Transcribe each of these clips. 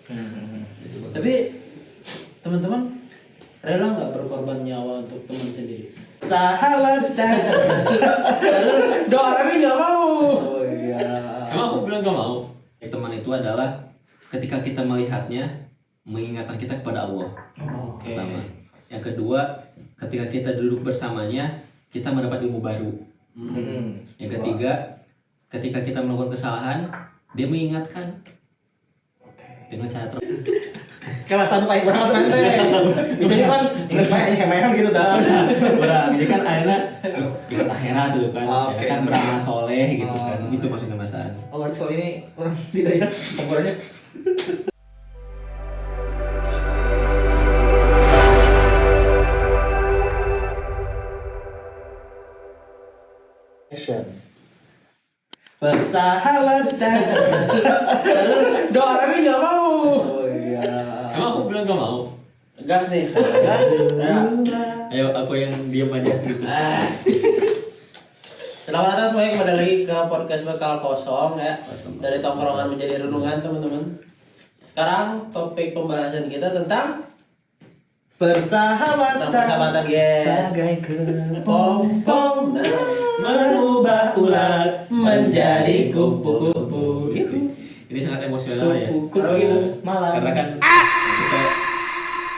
Tapi teman-teman rela nggak berkorban nyawa untuk teman sendiri? Sahabat Doa tapi nggak mau. Oh iya. Emang aku bilang gak mau. Teman itu adalah ketika kita melihatnya mengingatkan kita kepada Allah. Oke. Pertama. Yang kedua, ketika kita duduk bersamanya kita mendapat ilmu baru. Yang ketiga, ketika kita melakukan kesalahan dia mengingatkan dengan cara Kalau sampai banget nanti. Biasanya kan ingat banyak hemehan gitu dah. Benar, jadi kan akhirnya ikut akhirat tuh kan, Oke. ya kan beramal soleh gitu kan, itu maksudnya masaan. Oh, berarti soal ini orang tidak ya penggunaannya. Action. Persahabatan. Doa tapi nggak mau. Oh iya. Emang aku bilang gak mau. Gas nih. Ayo aku yang diam aja gitu. Selamat datang semuanya kembali lagi ke podcast Bekal Kosong ya. Dari tongkrongan menjadi renungan teman-teman. Sekarang topik pembahasan kita tentang persahabatan guys. Bagaikan Pom-pom Merubah ulat menjadi kupu-kupu. Ini sangat emosional ya. Karena gitu. malam. Karena kan kita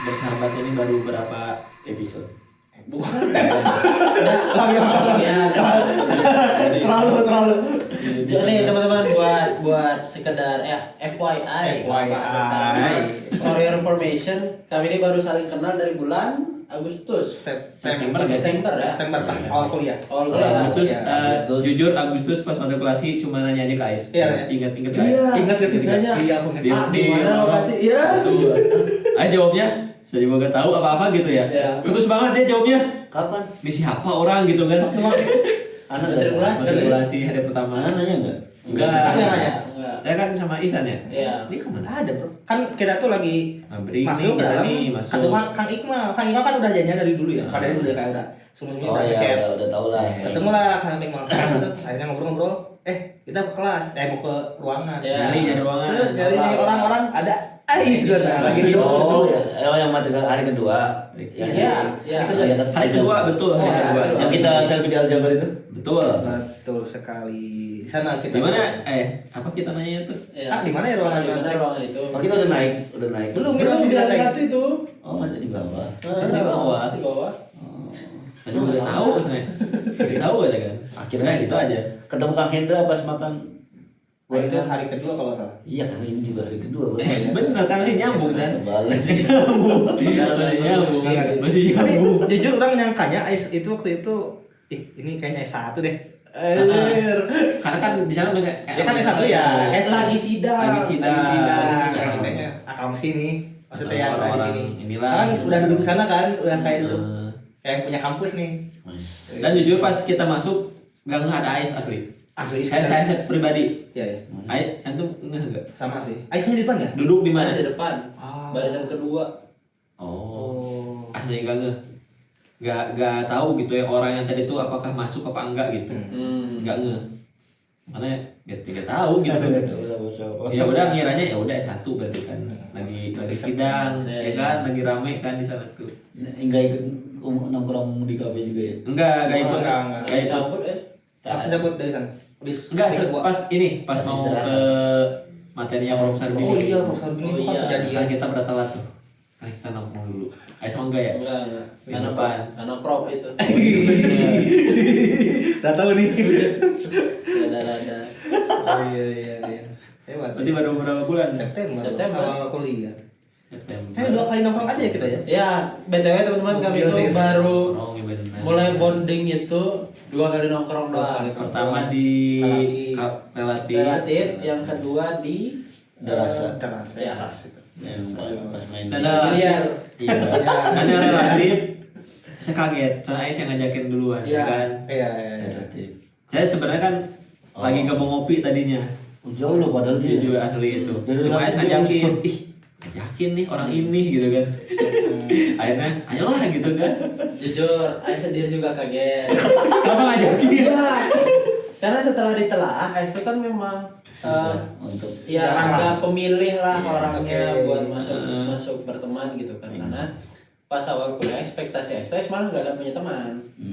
bersahabat ini baru berapa episode. Bukan. Terlalu. Ini teman-teman buat sekedar FYI. For your information, kami ini baru saling kenal dari bulan Agustus. September nggak sih? September ya. September pas awal kuliah. Awal kuliah. Agustus, ya, Agustus. jujur Agustus pas matrikulasi cuma nanya aja ke Ais. Iya. Ingat Ais. Ingat gak sih? Nanya. Iya, aku Di- ingat. Di mana lokasi? Iya. Betul. Ais jawabnya, saya juga gak tahu apa-apa gitu ya. Iya. Terus banget dia jawabnya, Kapan? ini siapa orang gitu kan. Anak Matrikulasi. Matrikulasi hari pertama. Anak nanya enggak? Enggak. Aku yang nanya. Enggak. Ya kan sama Isan ya? Iya. Ini kemana ada bro? Kan kita tuh lagi Break masuk nih, ke kita dalam. nih masuk. Kang Iqmal kan udah janjian dari dulu ya. Padahal dulu ya kayak udah semuanya Oh udah iya, ngechat. udah tahu lah. Ketemu lah Kang Iqmal. Akhirnya ngobrol-ngobrol. Kita ke kelas. Mau ke ruangan. Iya. Nyari ruangan. Cari orang-orang ada Ais lagi duduk. Oh, yang matrikulasi hari kedua. Yang Iya, ini. iya. Hari kedua betul, hari Oh, kedua. iya. Yang kita selfie di Aljabar itu. Betul. Betul sekali. Di sana kita. Di mana? Apa kita nanya tuh? Iya. Di mana ya ruangan? Di mana ruangan itu? Oh, kita udah naik. Belum, kita Belum masih di di lantai lantai. satu itu. Oh, masih di bawah. Masih di bawah. Masih di bawah. Oh. Saya juga udah tahu sebenarnya. Udah tahu ya kan. Akhirnya Udah, gitu aja. Ketemu Kang Hendra pas makan. Wah, itu hari kedua kalau nggak salah. Iya, kan ini juga hari kedua. Bener kan masih nyambung kan? Balik. Masih Tapi nyambung. jujur orang nyangkanya Ais itu waktu itu ini kayaknya S1 deh. Karena kan di sana banyak. Ya kan S1 ya. Lagi sidang. Lagi sidang. Kayaknya akam sini. Maksudnya yang ada di Orang-orang sini. inilah. Kan gitu. udah duduk di sana kan, udah kayak duduk Eh, kayak punya kampus nih. Dan jujur pas kita masuk nggak ada Ais asli. Asli Saya pribadi. Iya ya. Ais antum nggak? Sama sih. Aisnya di depan ya? Duduk di Mana mana? di depan? Barisan kedua. Oh. Asli enggak nge. Nggak tahu gitu ya orang yang tadi itu apakah masuk apa enggak gitu. Enggak nge. Mana nggak tahu gitu. Ya udah ngiranya ya udah S1 berarti kan. Lagi sidang ya kan, lagi rame kan di sana tuh. Enggak ikut nongkrong di kafe juga ya? Enggak ikut. Enggak. Enggak ikut. Campur ya. Pas dapet dari sana. Enggak gua. pas ini pas Pas mau istirahat. ke materinya Profesor Bini. Oh iya, Profesor Bini Oh itu kan iya. kejadian. Kan kita bertelat tuh. Kan kita nongkrong dulu. Ais mau enggak ya? Enggak. Di Karena depan. Karena prop itu. Udah tahu nih. Ada. Oh iya. Hebat. Berarti baru berapa bulan? September. September. Awal kuliah. September. Kayak 2 kali nongkrong aja ya kita ya. Ya, BTW teman-teman kami Gila itu sih. baru Nongkrong ya bener. mulai bonding itu 2 kali nongkrong doang. Pertama di relatif. Relatif, yang kedua di Darasa. Terasa Ya. atas. Yang pas main. Dan Biliar. Iya. Dan yang relatif saya kaget, soalnya Ais yang ngajakin duluan, Iya. ya kan? Iya. Relatif. Saya sebenarnya kan lagi nggak mau ngopi tadinya, Jauh loh padahal dia. jujur asli itu. Dari Cuma Ais relatif ngajakin, dia- ngajakin nih orang ini gitu kan. Akhirnya, ayolah gitu kan. Jujur, saya sendiri juga kaget. Kenapa ngajakin? Iya. Karena setelah ditelaah, itu kan memang Susah untuk ya Jarang lah. agak pemilih lah Iya, orangnya oke. buat masuk berteman gitu kan. Karena pas awal kuliah ekspektasi malah nggak akan punya teman.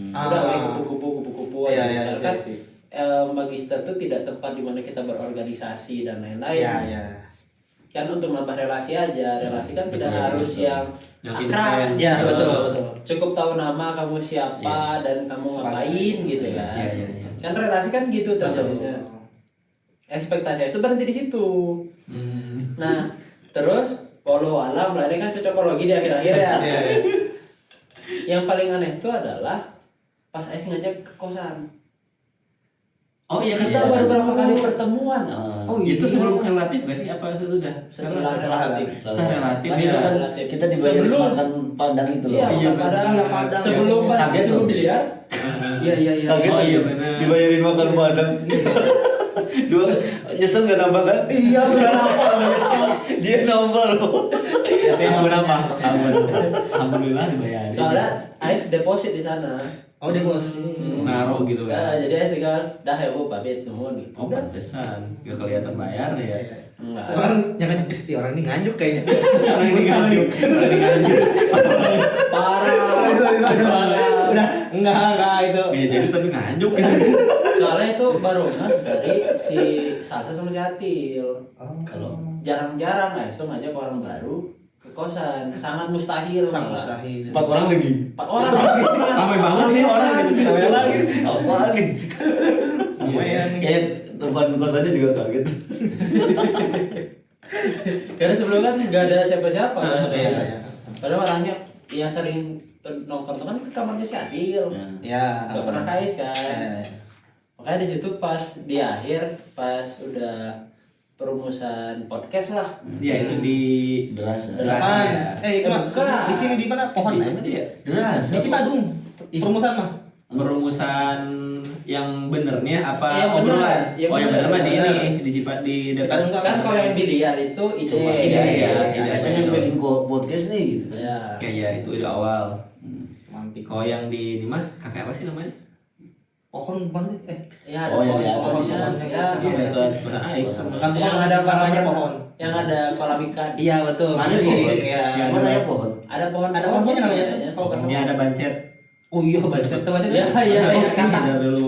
Udah we kupu-kupu Iya, aja. iya, Karena kan iya sih. magister tuh tidak tempat di mana kita berorganisasi dan lain-lain. Iya, iya. Kan untuk menambah relasi aja. Relasi kan tidak Betul, harus betul. yang Yang akrab. intens. Iya, betul, betul. Cukup tahu nama kamu siapa dan kamu ngapain gitu kan. Iya, iya, iya. Kan relasi kan gitu terjadinya. Ekspektasi itu berhenti di situ. Nah, terus walau alam lah ini kan cocokologi di akhir-akhir ya. Iya, iya. Yang paling aneh itu adalah pas Ais ngajak ke kosan. Oh iya Kita kan baru berapa kali pertemuan. Ah, Oh, itu iya. sebelum relatif gak sih apa sesudah? Setelah relatif. Setelah relatif Iya, itu kan relatif. kita dibayarin Sebelum makan padang itu loh. iya, Iya, makan padang, iya, padang. sebelum Kaget sebelum loh. biliar. Iya, iya, iya. Kaget Oh, aja. iya, benar. Dibayarin makan padang. Dua nyesel nggak nambah kan? Iya, benar apa nyesel. Dia nambah loh. Aku nambah. Alhamdulillah dibayarin. Soalnya Ais deposit di sana. Oh, dia bos. Naruh gitu kan. Jadi Ais tinggal dah ya Bu, pamit nuhun gitu. Oh pantesan, gak kelihatan bayar ya. Enggak. Orang yang orang ini nganjuk kayaknya. Orang ini nganjuk, orang ini nganjuk. Parah. Udah enggak itu. Ya jadi tapi nganjuk gitu. Soalnya itu barengan dari si Salsa sama si Atil. Kalau Jarang-jarang Ais tuh ngajak orang baru ke kosan. Sangat mustahil. Sang malah. mustahil. 4 orang lagi. 4 orang lagi. Ramai banget nih orang gitu. Namanya lagi. Apa lagi? Lumayan. Kayak teman kosannya juga kaget. Karena sebelum kan nggak ada siapa-siapa kan. Iya, iya. Padahal orangnya yang sering nongkrong tuh kan ke kamarnya si Atil. Ya. Nggak pernah kais kan. Makanya di situ pas di akhir pas udah perumusan podcast lah. Iya itu di Derasa. Deras. Depan. Itu mah Bukan. di sini di mana pohon Di ya? mana dia? Derasa. Di Cipadung. Perumusan mah. Perumusan yang benernya apa Yang bener. obrolan? Yang Oh yang bener. bener mah di Bener. ini di Cipat di dekat. Cipadung Kan kalau yang biliar itu ide. Cuma Iya, ide iya, ya. iya. Pengen bikin podcast nih gitu kan. Ya. Kayak ya itu ide awal. Mantik. Kalau yang di mah kakek apa sih namanya? Pohon bukan sih? Ya ada Oh, yang di atas pohon-pohonnya. pohon. Ya. Iya itu ada ais. Bukan Yang pohon, ada namanya kolam- pohon. Yang ada kolam ikan. Iya betul. Mana Mancing. pohon? Iya. Yang Mana ya pohon? Ada pohon. Ada pohonnya namanya. kayaknya. Kalau nggak Ini salah. ada bancet. Oh iya baca. Baca. Iya, iya, iya. Ada dulu.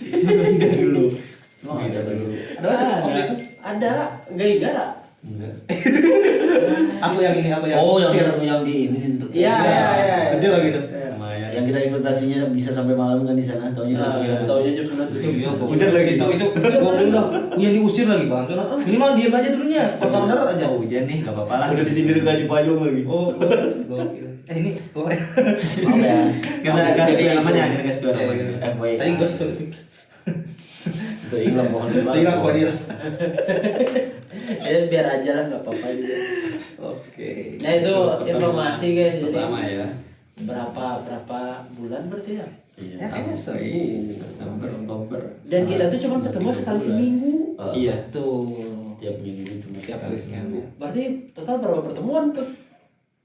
Ada dulu. Oh, ada dulu. Ada baca. Ada. Ada. Gara-gara. Enggak. Aku yang ini apa yang? Oh, sir. yang di ini. Iya, iya, iya. Gede lah gitu. Lumayan. Yang kita ekspektasinya bisa sampai malam kan di sana, taunya terus bilang. Taunya jam 9 tutup. Iya, Hujan lagi. itu gua udah yang diusir lagi bang. Minimal diam aja dulunya. Pas bener aja. Oh, hujan nih, gak apa-apa lah. Udah disindir kasih payung lagi. Oh, gokil. Ini gua. Maaf ya. Kita kasih biar namanya, kita kasih biar namanya. FYI. Tadi gua suruh. Itu hilang pohon. Hilang gua dia. Ya biar aja lah nggak apa-apa juga. Oke. Nah itu informasi guys. Jadi Pertama ya. berapa bulan berarti ya? Iya, Ya, kayaknya sampai September, Oktober. Dan kita tuh cuma ketemu sekali seminggu. Iya. Tuh. Tiap minggu cuma Tiap sekali hari seminggu. Berarti total berapa pertemuan tuh?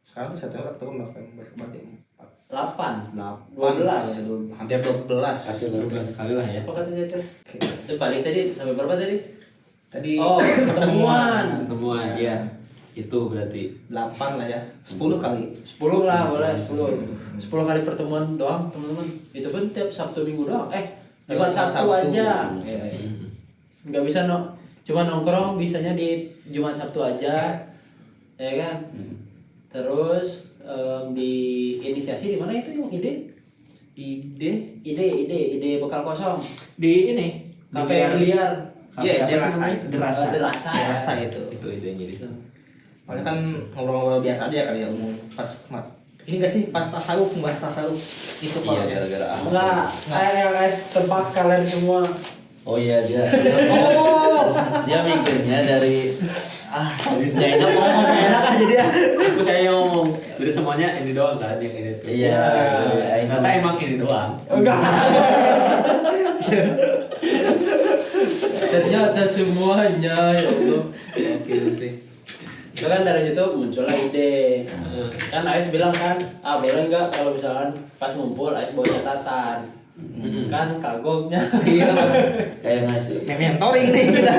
Sekarang tuh September, Oktober, November, berarti 8. 12. Hampir 12. Kacau. 12 kali lah ya. Apa katanya itu? Itu balik tadi sampai berapa tadi? Tadi Oh, pertemuan. Pertemuan, iya. Itu berarti 8 lah ya. 10 kali. 10 lah boleh 10. 10 kali pertemuan doang teman-teman. Itu pun tiap Sabtu Minggu doang. Jumat Sabtu aja. Iya, iya. Nggak bisa cuma nongkrong bisanya di Jumat Sabtu aja. Ya kan? Terus di inisiasi di mana itu yang ide bekal kosong di ini kafe biliar. Iya, Apa Derasa sih itu. namanya? Derasa. Derasa. Rasa itu. itu idenya di sana. Makanya kan ngobrol-ngobrol biasa aja kali ya umum. Pas ini gak sih pas tasawuf, membahas tasawuf itu Iya, kalau gara-gara Ahmad. Enggak, kayak guys tebak kalian semua. Oh iya dia. oh Dia mikirnya dari saya enak ngomong, saya enak aja dia. Aku saya yang ngomong, jadi semuanya ini doang kan yang ini tuh. Iya. Ternyata emang ini doang. Enggak. Ternyata semuanya ya Allah. oke sih. Itu kan dari situ muncullah ide. Kan Ais bilang kan, boleh nggak kalau misalkan pas ngumpul Ais bawa catatan. Kan kagoknya. Iya. Kayak ngasih. Mentoring nih kita.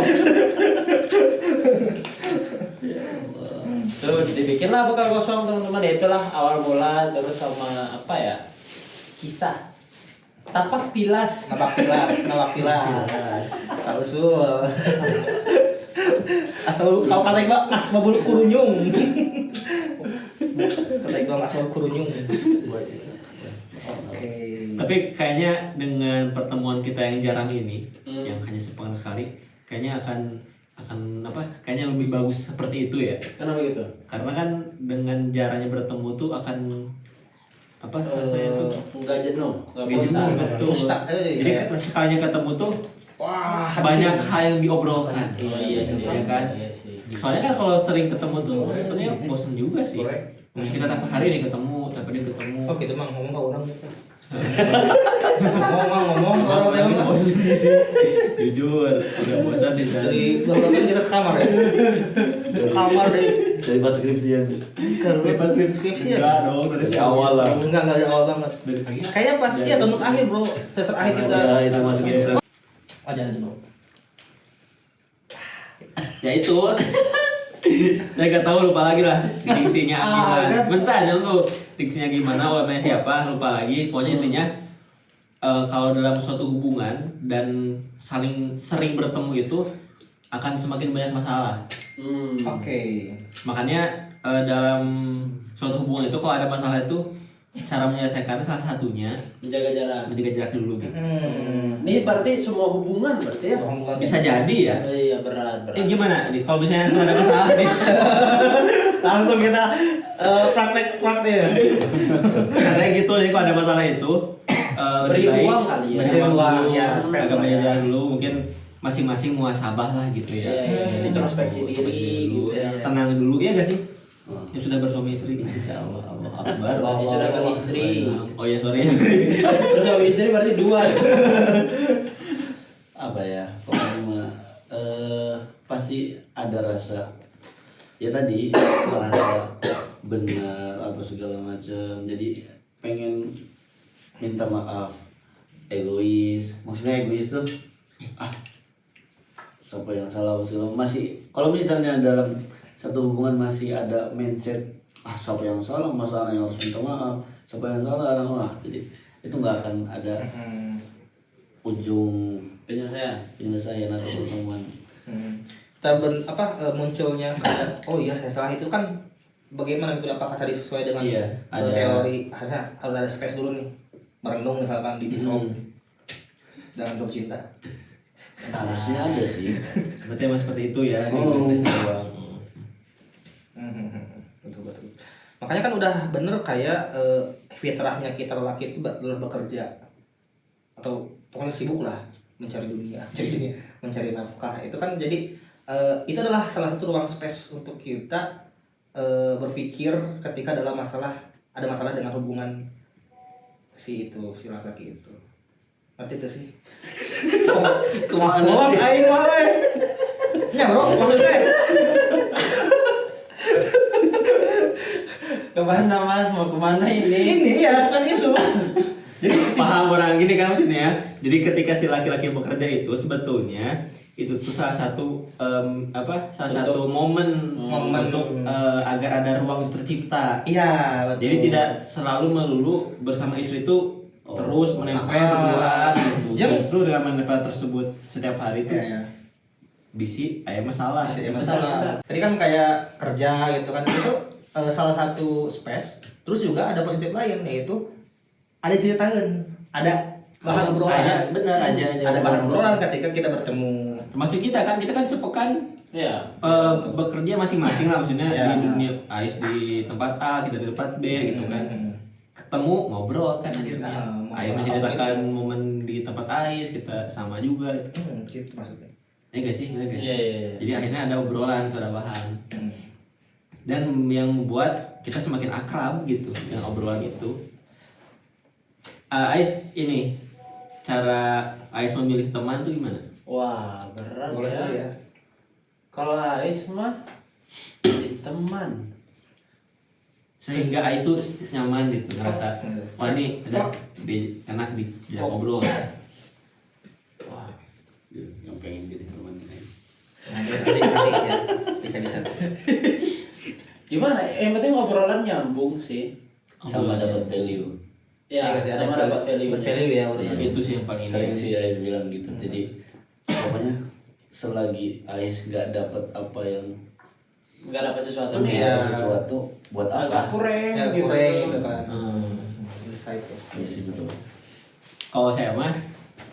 Tuh dibikinlah bekal kosong teman-teman, ya itulah awal mula. Terus sama apa ya, kisah tapak tilas. Napak tilas. Tak usul. Asal kau kata iba asma bulu kurunyung. Kata iba asma bulu kurunyung. Oke. Tapi kayaknya dengan pertemuan kita yang jarang ini, yang hanya sepekan sekali, kayaknya akan apa? Kayaknya lebih bagus seperti itu ya. Kenapa gitu? Karena kan dengan jarangnya bertemu tuh akan apa rasanya tuh Enggak jenuh, enggak nggak jenuh, bosan. betul. Mustak, Jadi sekalinya ketemu tuh Wah, banyak hal yang diobrolkan. Iya sih, ya kan. Iya sih. Soalnya kan kalau sering ketemu tuh sebenarnya bosan juga sih. Terus kita tiap hari nih ketemu, tiap hari ketemu. Oh gitu mang ngomong kau orang. ngomong orang Tapi yang bosan sih. Jujur, udah bosan di sana. dari berapa kita sekamar ya? Sekamar deh. Dari pas skripsian. Dari pas skripsi ya? Enggak dong, dari Dari awal lah. Enggak dari awal banget. Dari pagi. Kayaknya pas ya tahun akhir bro, semester akhir kita. Ya, itu masukin friend. Oh jangan dulu. Ya itu. Saya nggak tahu, lupa lagi lah diksinya gimana. Bentar jangan lu diksinya gimana, namanya siapa lupa lagi. Pokoknya intinya kalau dalam suatu hubungan dan saling sering bertemu itu akan semakin banyak masalah. Oke. Makanya dalam suatu hubungan itu kalau ada masalah itu cara menyelesaikannya salah satunya Menjaga jarak. menjaga jarak dulu gitu. Ini berarti semua hubungan berarti ya? Bisa jadi ya. Iya berat. Gimana nih kalau misalnya tuh ada masalah nih? Langsung kita praktek ya. Katanya gitu, jadi kalau ada masalah itu Beri lebih baik ruang kali ya. beri Beri ruang ruang, dulu, ya, agak space banyak lah ya. jalan dulu, mungkin masing-masing muhasabah lah gitu ya. Iya, introspeksi diri dulu, gitu ya. tenang dulu ya gak sih? Yang sudah bersuami istri, insya Allah, Allah Akbar. Yang sudah beristri. Oh ya sorry. Terus kalau istri berarti 2. Apa ya? Pokoknya mah, pasti ada rasa. Ya tadi merasa benar apa segala macam. Jadi pengen minta maaf. Egois. Maksudnya egois tuh siapa yang salah apa segala masih kalau misalnya dalam satu hubungan masih ada mindset siapa yang salah, masalah yang harus minta maaf, siapa yang salah, jadi itu nggak akan ada ujung penyelesaian atau pertemuan. Munculnya oh iya saya salah itu kan bagaimana itu, apakah tadi sesuai dengan Iya, ada teori harus ada space dulu nih, merenung misalkan di home dalam untuk cinta. Harusnya ada sih. Berarti emang seperti itu ya. Betul. Makanya kan udah bener kayak fitrahnya kita lelaki itu adalah bekerja atau pokoknya sibuk lah mencari dunia, mencari nafkah. Itu kan jadi itu adalah salah satu ruang space untuk kita berpikir ketika ada masalah dengan hubungan si laki itu. Ngerti itu sih? Kemana Ngomong sih? aing wae. Ya bro, maksudnya Kemana mas? Mau kemana ini? ini ya space itu. Jadi Paham orang gini kan maksudnya ya. Jadi ketika si laki-laki bekerja itu sebetulnya itu tuh salah satu satu momen untuk agar ada ruang itu tercipta. Iya, betul. Jadi tidak selalu melulu bersama istri itu terus menempel berduaan gitu. Justru dengan menempel tersebut setiap hari itu bisi ada masalah. Tadi kan kayak kerja gitu kan, itu salah satu space. Terus juga ada positif lain, yaitu ada ceritaan, ada bahan obrolan. Bener aja. Ada bahan obrolan ketika kita bertemu. Termasuk kita kan sepekan Iya. bekerja masing-masing lah, maksudnya Ya. di dunia Ais di tempat A, kita di tempat B gitu kan. Ketemu ngobrol kan akhirnya. Ais menceritakan momen di tempat Ais, kita sama juga gitu. Gitu maksudnya. Ya gak sih? Bener gak sih? Iya. Jadi akhirnya ada obrolan, ada bahan. Dan yang membuat kita semakin akrab gitu dengan obrolan itu. Ais ini cara Ais memilih teman tuh gimana? Wah berat Boleh ya. ya. Kalau Ais mah jadi teman. sehingga Ais tuh nyaman gitu, ngerasa wah ini enak diajak ngobrol. Wah, Yang pengen jadi teman ini. nanti ya bisa. Gimana? Yang penting obrolan nyambung sih. Sama dapat value. Ya, Iya, sama dapat value. Bervalue ya udah. Itu sih yang paling Sering ini. si Ais bilang gitu. Jadi pokoknya selagi Ais nggak dapat apa yang Enggak dapat sesuatu Iya. nih. ya, sesuatu buat Agak apa? kurang Ya gitu. kurang gitu kan. Insight ya. Iya sih betul. Kalau saya mah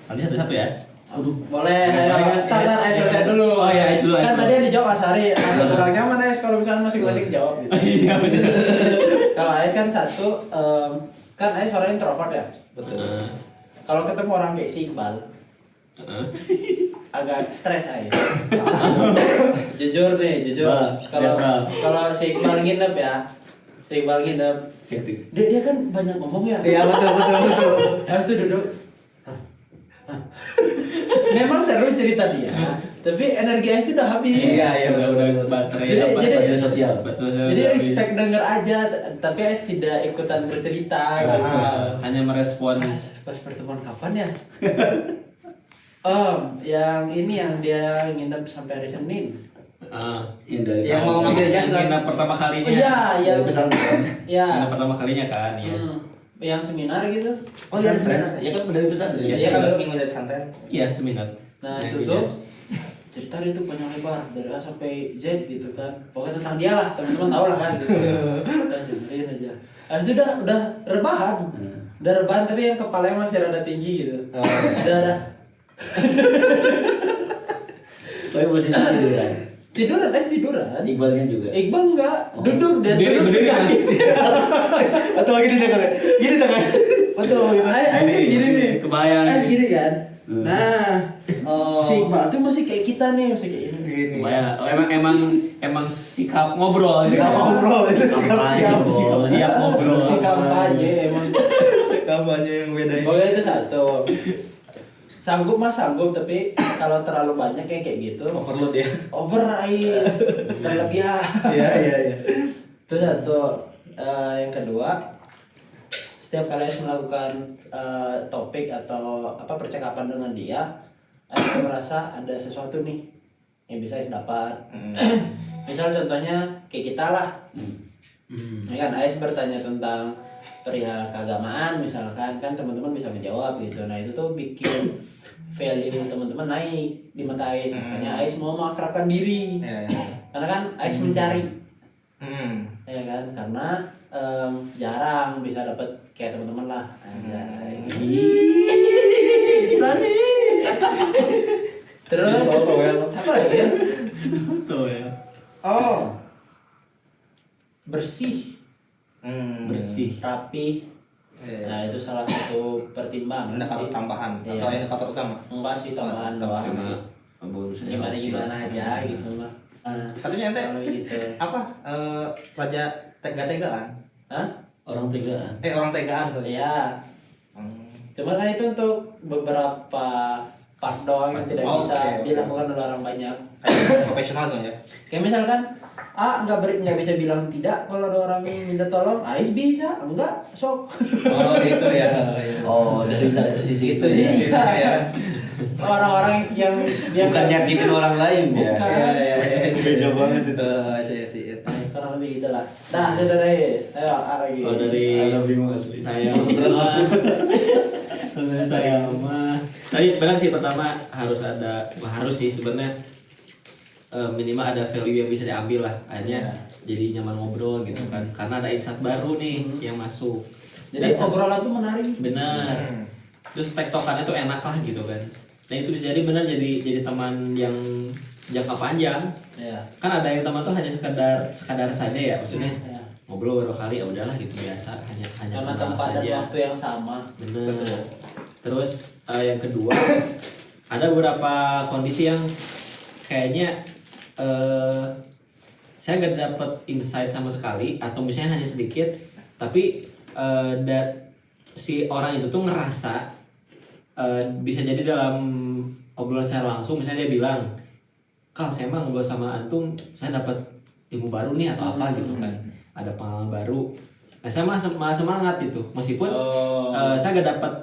nanti satu-satu ya. Aduh, boleh. Ayo, tar selesai dulu. Oh iya, Ais dulu, Ais Kan dulu. tadi yang dijawab Asari, asal kurang nyaman ya kalau misalnya masing-masing jawab gitu. Iya benar. Kalau Ais kan satu, kan Ais orangnya introvert ya. Betul. Kalau ketemu orang kayak si Iqbal, agak stres Ais. Jujur nih, jujur. Bah, Kalau netral. kalau si Iqbal nginep ya, si Iqbal nginep, dia kan banyak ngomong ya. Iya betul. Habis itu duduk. Memang seru cerita dia, tapi energi Ais itu udah habis. Iya Udah baterai Jadi- dapat. jadi- Baterai sosial. Jadi respect denger aja, tapi Ais tidak ikutan bercerita gitu. Hanya merespon. Pas pertemuan kapan ya? Yang ini yang dia nginep sampai hari Senin. Yang dari Yang mau ngambil jas Yang nginep pertama kalinya. Oh iya, yang dari pesantren. ya, Nginep pertama kalinya kan, ya. yang seminar gitu. Oh iya Pesantren. Ya kan dari pesantren. Iya, Iya kan. kan minggu dari pesantren. Iya, seminar. Nah Yang itu di tuh jas. cerita dia tuh panjang lebar dari A sampai Z gitu kan. Pokoknya tentang dia lah, teman-teman tahu lah kan. Gitu. Kita ceritain aja. Habis itu udah rebahan. Udah rebahan tapi yang kepalanya masih rada tinggi gitu. Udah. Tapi posisi tiduran. Tiduran, tiduran. Iqbalnya juga. Iqbal enggak, duduk dia Berdiri, duduk berdiri, di kaki. Atau gini tuh kan. Gini tuh kan. Betul gitu. Kan gini nih. Kebayang. Gini kan. Hmm. Nah, Oh. si Iqbal tuh masih kayak kita nih, masih kayak ini. Gini. Kebayang. Oh, emang sikap ngobrol. Sikap ngobrol itu Kampanye, bos. Siap ngobrol. Si kampanye emang. Kampanye yang beda ini. Pokoknya itu satu. Sanggup mah sanggup, tapi kalau terlalu banyak kayak gitu, Overload ya. over air, berlebihan. Iya. Itu satu. Yang kedua, setiap kalian melakukan topik atau apa percakapan dengan dia, Ais merasa ada sesuatu nih yang bisa Ais dapat. Misal contohnya kayak kita lah, ya kan Ais bertanya tentang perihal keagamaan misalkan, kan teman-teman bisa menjawab gitu. Nah itu tuh bikin value teman-teman naik di mata Ais. Makanya Ais mau mengakrabkan diri, Iya. karena kan Ais mencari, Hmm. ya kan, karena jarang bisa dapat kayak teman-teman lah. Anjay. Bisa nih. Terus apa lagi ya? Betul ya. Oh, bersih, Bersih. rapi. Iya. Nah itu salah satu pertimbangan. Indikator tambahan Iya. atau indikator utama. Enggak sih tambahan doang. Karena bonusnya Gimana aja gitu mah. Nah, Katanya ente kalau gitu. apa? Raja tega-tega kan? Hah? Orang tegaan. Orang tegaan sorry. Iya. Cuman kan itu untuk beberapa part doang yang tidak Oh, bisa oke. dilakukan oleh orang banyak. Kayak profesional tuh ya. Kayak misalkan nggak bisa bilang tidak kalau ada orang yang minta tolong, Ais bisa, enggak, sok. Oh gitu ya. Oh, dari sisi itu Iya. ya. Iya. Orang-orang yang Bukan nyakitin orang lain ya. Bukan. Iya. Beda banget itu saya sih. kurang lebih gitu lah. Nah, itu dari ayo lagi. Oh, dari bingung asli. saya mah tapi benar sih, pertama harus sih sebenarnya minimal ada value yang bisa diambil lah, akhirnya jadi nyaman ngobrol gitu kan, karena ada insight baru nih yang masuk. Jadi Dan obrolan tuh menarik. bener, terus tektokannya tuh enak lah gitu kan, dan itu bisa jadi benar jadi teman yang jangka panjang. Iya. Kan ada yang teman tuh hanya sekadar saja ya, maksudnya Iya. ngobrol beberapa kali ya udahlah gitu, biasa, hanya Karena kenal tempat dan saja. waktu yang sama. Bener. Terus yang kedua, ada beberapa kondisi yang kayaknya saya nggak dapet insight sama sekali, atau misalnya hanya sedikit, tapi si orang itu tuh ngerasa bisa jadi dalam obrolan saya langsung, misalnya dia bilang, Kal, saya emang ngobrol sama antum, saya dapat ilmu baru nih atau apa gitu kan. ada pengalaman baru. Nah, saya malah semangat itu, meskipun saya gak dapat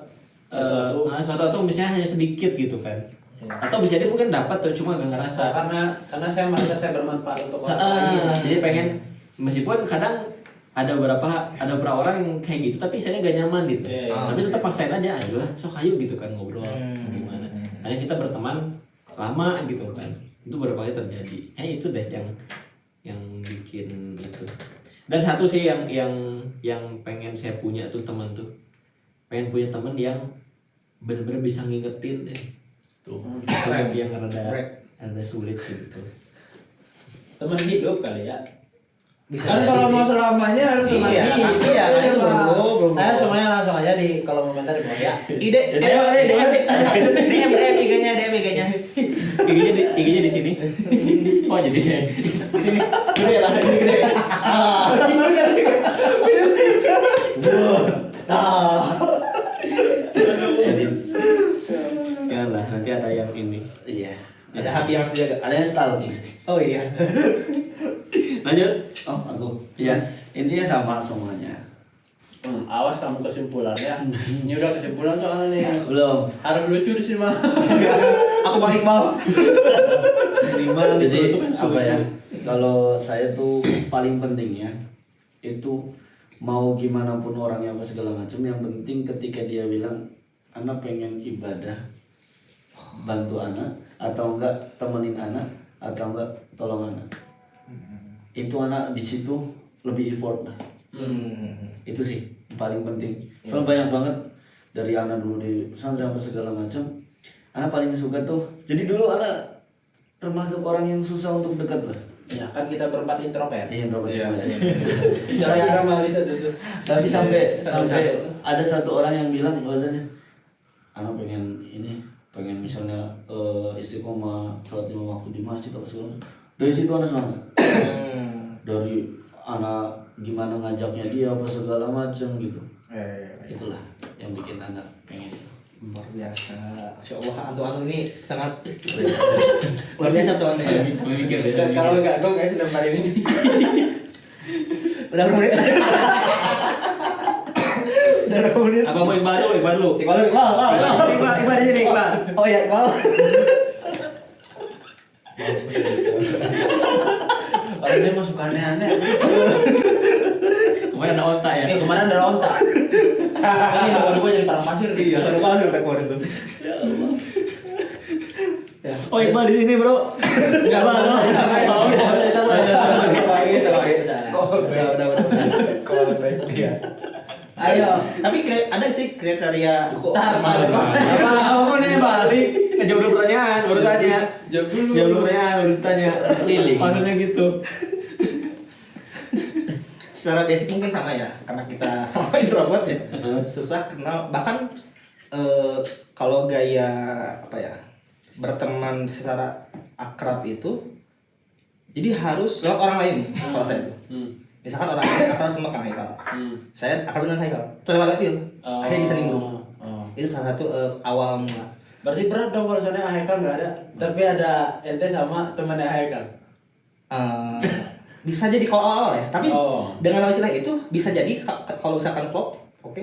sesuatu atau misalnya hanya sedikit gitu kan. Atau bisa dia mungkin dapat tuh cuma gak ngerasa. Karena saya merasa saya bermanfaat untuk orang lain. Jadi pengen, meskipun kadang ada beberapa orang yang kayak gitu tapi saya gak nyaman gitu. Tapi tetap paksain aja, ayolah sok ayo gitu kan ngobrol gimana. Karena kita berteman lama gitu kan. Itu beberapa kali terjadi. Itu deh yang bikin itu. Dan satu sih yang pengen saya punya tuh teman tuh. Pengen punya teman yang benar-benar bisa ngingetin deh. Tuh. Yang rada sulit sih gitu. Teman hidup kali ya. Bisa Kan kalau mau selamanya harus teman hidup. Iya, kan itu belum. Ayo semuanya langsung aja di kolom komentar di bawah ya. Ayo DM IG-nya. IG-nya di sini. Oh, jadi saya. Di sini. Gede lah, gede. Jangan lah, nanti ada yang ini. Iya. Ada hati yang sejaga. Ada yang style nih. Oh iya. Lanjut. Oh, aku. Iya. Intinya sama semuanya. Awas kamu kesimpulannya. Ini udah kesimpulan soalnya nih. Belum. Harus lucu di sini mah. Aku balik bawah. Jadi apa ya? Kalau saya tuh paling pentingnya itu mau gimana pun orangnya apa segala macam, yang penting ketika dia bilang anak pengen ibadah, bantu anak atau enggak temenin anak atau enggak tolong anak, itu anak di situ lebih effort lah. Itu sih paling penting. Soalnya banyak banget dari anak dulu di pesantren apa segala macam, anak paling suka tuh. Jadi dulu anak termasuk orang yang susah untuk dekat lah. Ya kan kita berempat introvert. Iya, introvert semua. Cara-cara malis itu tuh. Tapi sampai ada satu orang yang bilang bahwasanya anak pengen misalnya istiqomah sholat 5 waktu di masjid atau segala macam. Dari situ anak semangat. Dari anak gimana ngajaknya dia apa segala macam gitu. Itulah yang bikin anak pengen itu. Luar biasa. Masya Allah, antu-antu ini sangat luar biasa tuh Anda ya. Mikir deh. Kalau enggak gue kayak lemparin ini. Udah berapa menit? Udah berapa menit? Apa mau Iqbal dulu? Iqbal. Iqbal aja nih, Iqbal. Oh iya, Iqbal. Orangnya masuk aneh-aneh. Kemarin ada onta ya. Kemarin ada lontar. Ini tiba-tiba jadi parang pasir. Iya, ada pasir udah kemarin tuh. Oh, Iqbal di sini, Bro. Enggak apa-apa. Udah. Ayo. Tapi ada sih kriteria Apa nih balik? Jawab dulu pertanyaan, baru tanya. Jawab dulu pertanyaan, baru tanya. Maksudnya gitu. Secara basic mungkin sama ya, karena kita sama introvert ya. Susah kenal, bahkan kalau gaya apa ya, berteman secara akrab itu jadi harus lewat orang lain kalau saya itu. Misalkan orang lain akrab sama Kang Haikal, saya akrab dengan Haikal, itu lewat itu akhirnya bisa nimbrung. Itu salah satu awal mula. Berarti berat dong kalau soalnya Haikal nggak ada, tapi ada ente sama temannya Haikal. Bisa jadi kalau awal ya, tapi dengan istilah itu bisa jadi kalau misalkan klop, oke,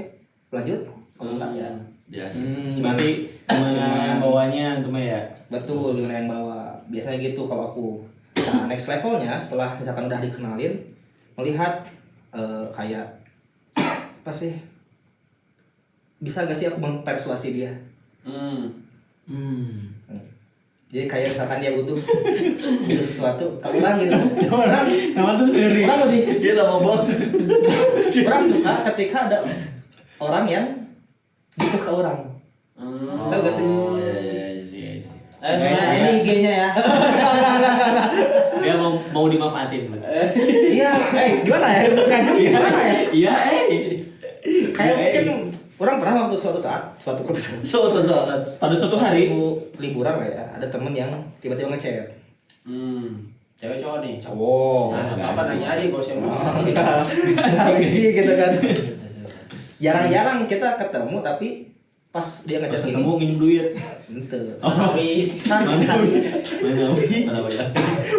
lanjut. Kalau enggak ya Biasa. Berarti gimana bawanya cuma ya? betul dengan yang bawa. Biasanya gitu kalau aku. Nah, next levelnya setelah misalkan udah dikenalin, melihat kayak apa sih? Bisa gak sih aku mempersuasi dia? Jadi kayak misalkan dia butuh sesuatu, ke orang gitu. Orang tuh seri. Orang sih. Dia lama banget. Orang suka ketika ada orang yang butuh ke orang. Tahu gak sih? Iya. Ini IG-nya ya. Dia mau dimanfaatin. Iya, gimana ya? Ngajak gimana ya? Iya, Kayak mungkin orang pernah waktu suatu saat, pada suatu hari liburan lah ya, ada temen yang tiba-tiba ngechat. Cewek cowok nih. Cowok. Apa nanya aja gak usah Sih gitu kan. Jarang-jarang kita ketemu tapi pas dia ngechat gini. ketemu nginjem duit. Ente. Tapi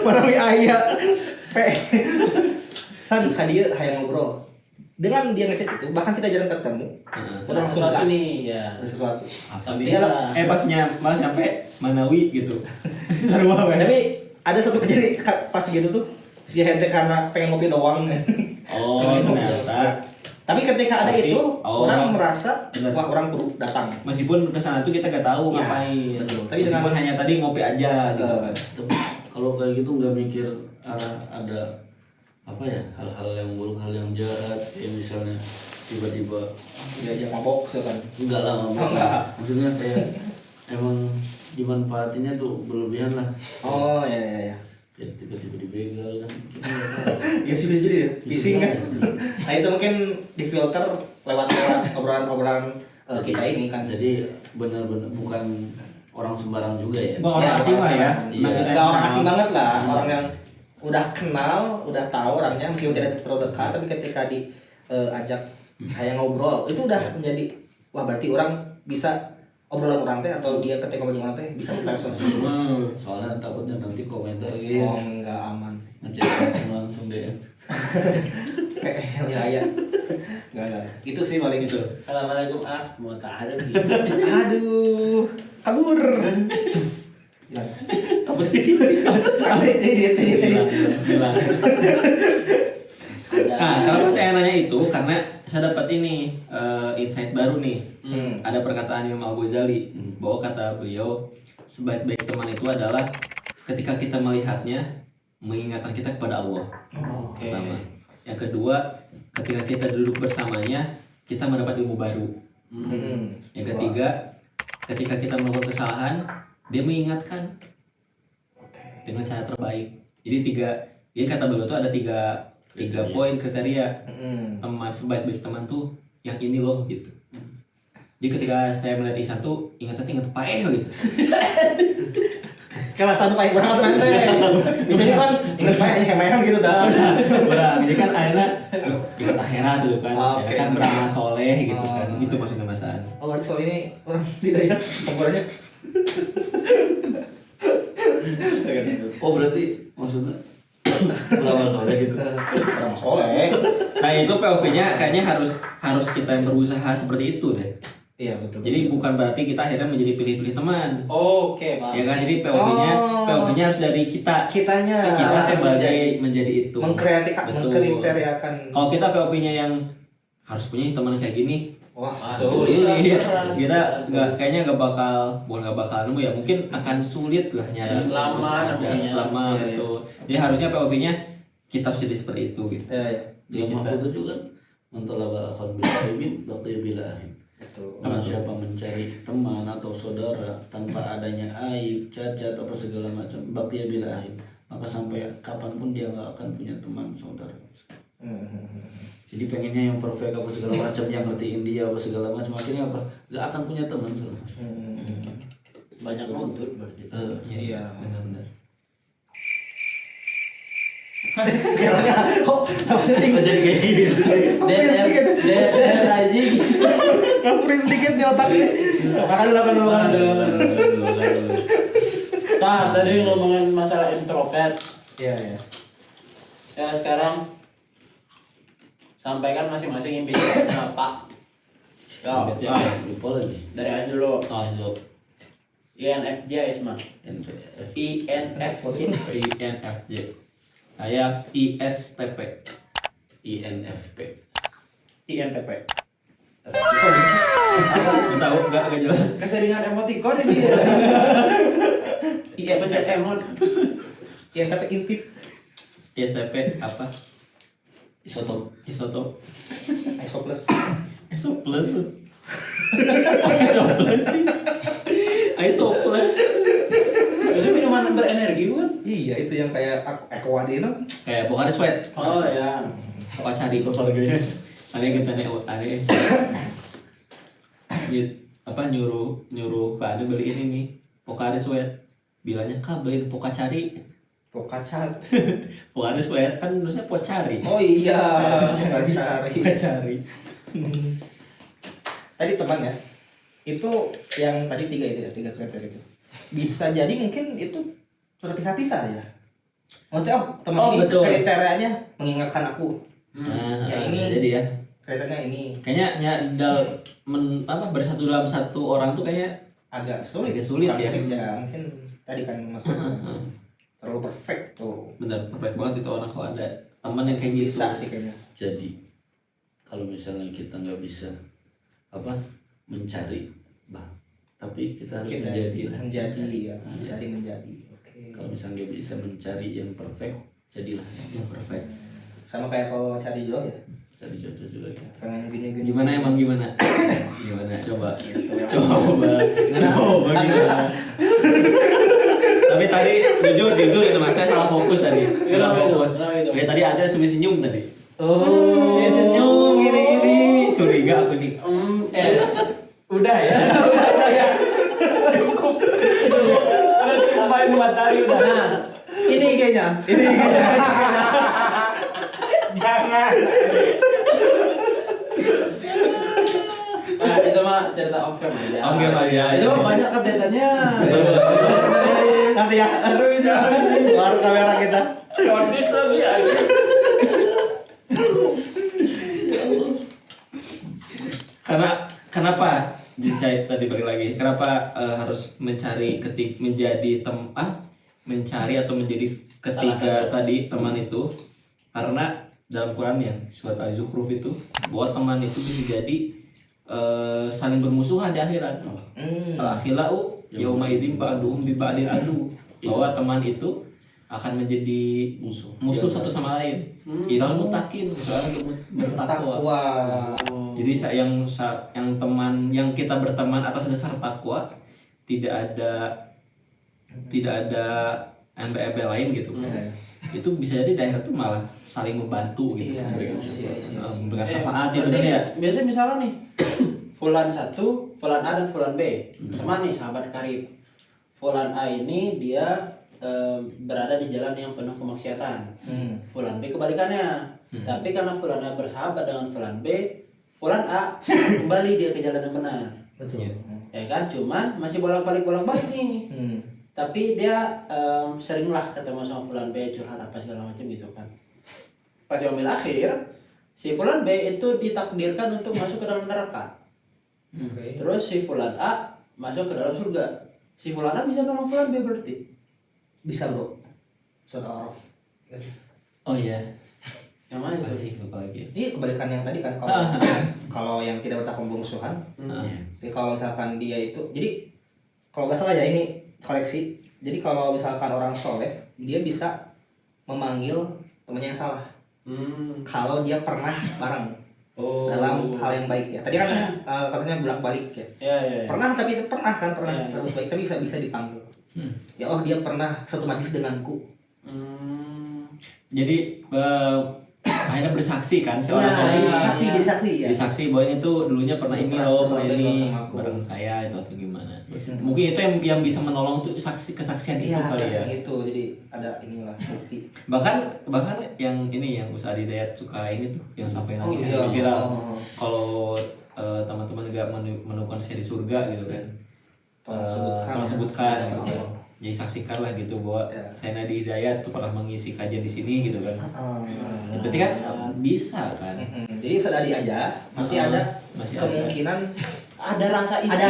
Mana ayah. San dia hayang ngobrol. Dengan dia ngechat itu, bahkan kita jarang ketemu, udah langsung sesuatu gas. nih ya. Ada sesuatu. Apa Dia lah. pasnya malah sampai Manawi gitu. Sarua we. Tapi ada satu kejadian pas gitu tuh, si Hente karena pengen ngopi doang. Oh, ternyata. Tapi ketika ada Tapi, itu, oh. orang merasa Bener. wah orang perlu datang. Meskipun kesana tuh kita gak tahu Ya, ngapain. betul. Tapi Meskipun dengan- hanya tadi ngopi aja gitu kan. Tapi kalau kayak gitu nggak mikir ada apa ya, hal-hal yang buruk, hal yang jahat, kayak misalnya tiba-tiba Diajak mabok kan. enggak lah Oh, ngomong. enggak. Maksudnya kayak emang dimanfaatinnya tuh berlebihan lah. Oh ya. Kayak tiba-tiba dibegal kan kita nggak tahu. Ya sih bisa jadi ya. Bising kan. Nah itu mungkin difilter lewat obrolan kita ini kan. Jadi benar-benar bukan orang sembarang juga ya. Bang orang asing lah ya. Iya. Enggak orang asing banget lah, orang yang udah kenal, udah tahu orangnya meskipun tidak terlalu dekat, tapi ketika diajak kayak ngobrol itu udah menjadi wah berarti orang bisa obrolan orang teh atau dia ketika ngobrol orang teh bisa mempersonasi. Soalnya takutnya nanti komentar gitu. Oh enggak aman sih. Ngecek langsung deh. Kayak ya. Enggak. Itu sih paling itu. Assalamualaikum mau ta'aruf gitu. Aduh, kabur. Hilang. Apa sih? Bilang. Nah, kenapa saya nanya itu? Karena saya dapat ini insight baru nih. Ada perkataan Imam Al-Ghazali bahwa kata beliau sebaik-baik teman itu adalah ketika kita melihatnya mengingatkan kita kepada Allah. Oke. Pertama. Yang kedua, ketika kita duduk bersamanya kita mendapat ilmu baru. Yang ketiga, ketika kita melakukan kesalahan dia mengingatkan dengan cara terbaik. Jadi kata beliau tuh ada tiga poin kriteria teman sebaik-baik teman tuh yang ini loh gitu. Jadi ketika saya melihat Ihsan tuh ingat paeh gitu. Kalau satu paling banget teman teh. Biasanya kan ingat paling kemehan gitu dah. Benar, jadi kan akhirnya ikut akhirat tuh kan. Oke. Ya kan beramal soleh gitu Oh. kan. Itu maksudnya Mas An. Oh berarti kalau ini orang tidak ya komporannya. Oh berarti maksudnya ulama soleh gitu. Orang soleh. Nah itu POV-nya kayaknya harus kita yang berusaha seperti itu deh. Iya betul. Jadi bukan berarti kita akhirnya menjadi pilih-pilih teman. Oke, Pak. Ya kan, jadi POV-nya Oh. harus dari kita. kitanya Kita sebagai menjadi itu. mengkriteriakan. Kalau kita POV-nya yang harus punya teman kayak gini, Wah, sulit. sulit. Kita kayaknya bukan nggak bakal nemu ya, mungkin akan sulit lah nyari. Lama nemunya. Lama Iya, betul. Jadi harusnya POV-nya kita harus jadi seperti itu gitu. Ya, ya. Jadi Imam kita Mahfud itu kan mentolaba akhon bilahimin baqiya bilahin. Betul. Barang siapa mencari teman atau saudara tanpa adanya aib, cacat apa segala macam, baqiya bilahin, maka sampai kapanpun dia nggak akan punya teman saudara. Jadi pengennya yang perfect apa segala macam, yang ngertiin dia apa segala macam, akhirnya apa? Nggak akan punya teman saudara. Banyak nuntut berarti. iya benar-benar. Kok maksudnya jadi kayak gini? Dia aja Ngapres sedikit di otak nih. Makan dulu. Nah, tadi ngomongin masalah introvert. Iya, iya. Ya sekarang sampaikan masing-masing impiannya apa. Ya, Lupa lagi. dari Aziz dulu. Oh, itu INFJ Isma. NPF. INFJ. INFJ. Saya ISTP. INFP. INTP. Tahu enggak jelas. Keseringan emoticon ini. Iya pencet emot. INTP intip. ISTP apa? Isotop. Isotop. ISO plus. ISO plus. ISO plus sih. ISO plus. Itu minuman berenergi bukan? Iya, itu yang kayak Aqua Dino. Kayak bukan sweat. Oh ya. Apa cari harganya? Ada yang kita aneh. Apa nyuruh ke ane beli ini nih Pocari Sweat, bilangnya kak beliin Pokacari. Pokacar. Pocari Sweat kan harusnya Pocari. Oh iya, Pokacari. Pokacari. Tadi teman ya. Itu yang tadi tiga kriteria itu. Bisa jadi mungkin itu terpisah-pisah ya. Maksudnya teman ini betul. kriterianya mengingatkan aku. Nah, Ya, ini- jadi ya Kelihatannya ini kayaknya bersatu dalam satu orang tuh kayaknya agak sulit. Agak sulit Bukan ya. Ya mungkin tadi kan masuk terlalu perfect tuh. benar perfect banget itu orang kalau ada teman yang kayak gitu. Bisa sih kayaknya. Jadi kalau misalnya kita nggak bisa mencari, tapi kita harus menjadi lah. menjadi. Oke. Kalau misalnya nggak bisa mencari yang perfect, jadilah Yang perfect. Sama kayak kalau cari jodoh ya. cari jodoh juga ya. Pengen gini-gini. Gimana emang gimana? Coba Coba gimana? Tapi tadi jujur itu mas, saya salah fokus tadi. Salah Kenapa itu? fokus. Kenapa itu? Ya tadi ada senyum tadi. Oh. Senyum gini curiga aku nih. Udah ya. Cukup. Udah cukup main buat tadi udah. Nah, Ini kayaknya. Jangan. nah itu mah cerita off cam aja. Off cam aja. Itu mah banyak update-nya. Nanti ya. Seru itu. Baru kamera kita. Kondis lagi aja. Kenapa? Jadi saya tadi balik lagi. Kenapa harus mencari mencari atau menjadi ketiga tadi teman itu? Karena dalam Quran ya surat Al-Zukhruf itu bahwa teman itu bisa jadi saling bermusuhan di akhirat. Al-akhilau yauma idzin ba'duhum bi ba'din adu. Bahwa teman itu akan menjadi musuh satu sama lain. Ilal mutakin, soalnya bertakwa. Jadi yang teman yang kita berteman atas dasar takwa tidak ada embel-embel lain gitu. Itu bisa jadi daerah tuh malah saling membantu gitu. Memberikan syafaat gitu ya. Biasanya misalnya nih, Fulan 1, Fulan A dan Fulan B. Teman nih, sahabat karib. Fulan A ini dia berada di jalan yang penuh kemaksiatan. Fulan B kebalikannya. Tapi karena Fulan A bersahabat dengan Fulan B, Fulan A kembali dia ke jalan yang benar. Betul. Ya kan, cuman masih bolak-balik nih. Tapi dia seringlah ketemu sama Fulan B, curhat apa segala macam gitu kan. Pas yaumil akhir, si Fulan B itu ditakdirkan untuk masuk ke dalam neraka. Terus si Fulan A masuk ke dalam surga. Si Fulan A bisa nolong Fulan B berarti. Bisa bro. Surat Al-Araf. Oh iya. Yang mana itu? Masih lupa lagi. Ini kebalikan yang tadi kan kalau yang tidak bertakwa bermusuhan. Jadi kalau misalkan dia itu, jadi kalau nggak salah ya ini koleksi. Jadi kalau misalkan orang soleh, dia bisa memanggil temannya yang salah. Kalau dia pernah bareng dalam hal yang baik ya. Tadi kan katanya bolak-balik ya. Ya. Pernah tapi pernah Iya. berbuat baik tapi bisa dipanggil. Ya Allah dia pernah satu majlis denganku. Jadi akhirnya bersaksi kan Iya, jadi saksi ya. Disaksi bahwa ini tuh dulunya pernah ini pernah ini ini sama aku. bareng saya itu atau gimana. Mungkin itu yang bisa menolong tuh kesaksian itu Iya, kali ya. itu jadi ada inilah bukti. Bahkan yang ini yang Ustaz Hidayat suka ini tuh yang sampai nangis yang iya. viral. Kalau teman-teman juga menemukan saya di surga gitu kan. Tolong sebutkan. Ya. Jadi saksikan lah gitu bahwa Ya. saya Nadi Hidayat itu pernah mengisi kajian di sini gitu kan. Berarti kan bisa kan. Jadi sedari aja masih ada kemungkinan Ada rasa itu. ada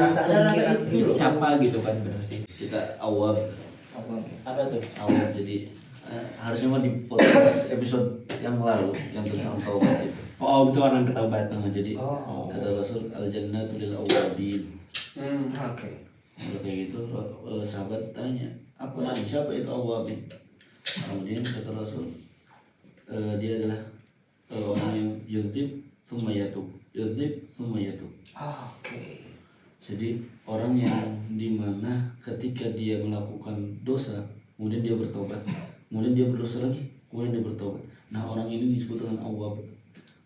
rasa kemungkinan Jadi siapa gitu kan bener sih. kita awal Apa tuh? jadi harusnya mah di podcast episode yang lalu yang tentang taubat itu. Oh betul orang bertaubat. Jadi kata Rasul al jannatu lil awwabin. Oke. Kalau kayak gitu sahabat tanya siapa itu awwabin? Kemudian kata Rasul dia adalah orang yang yuzib summa yatub. Oke. Jadi orang yang dimana ketika dia melakukan dosa kemudian dia bertobat, kemudian dia berdosa lagi, kemudian dia bertobat. Nah orang ini disebut dengan awwab.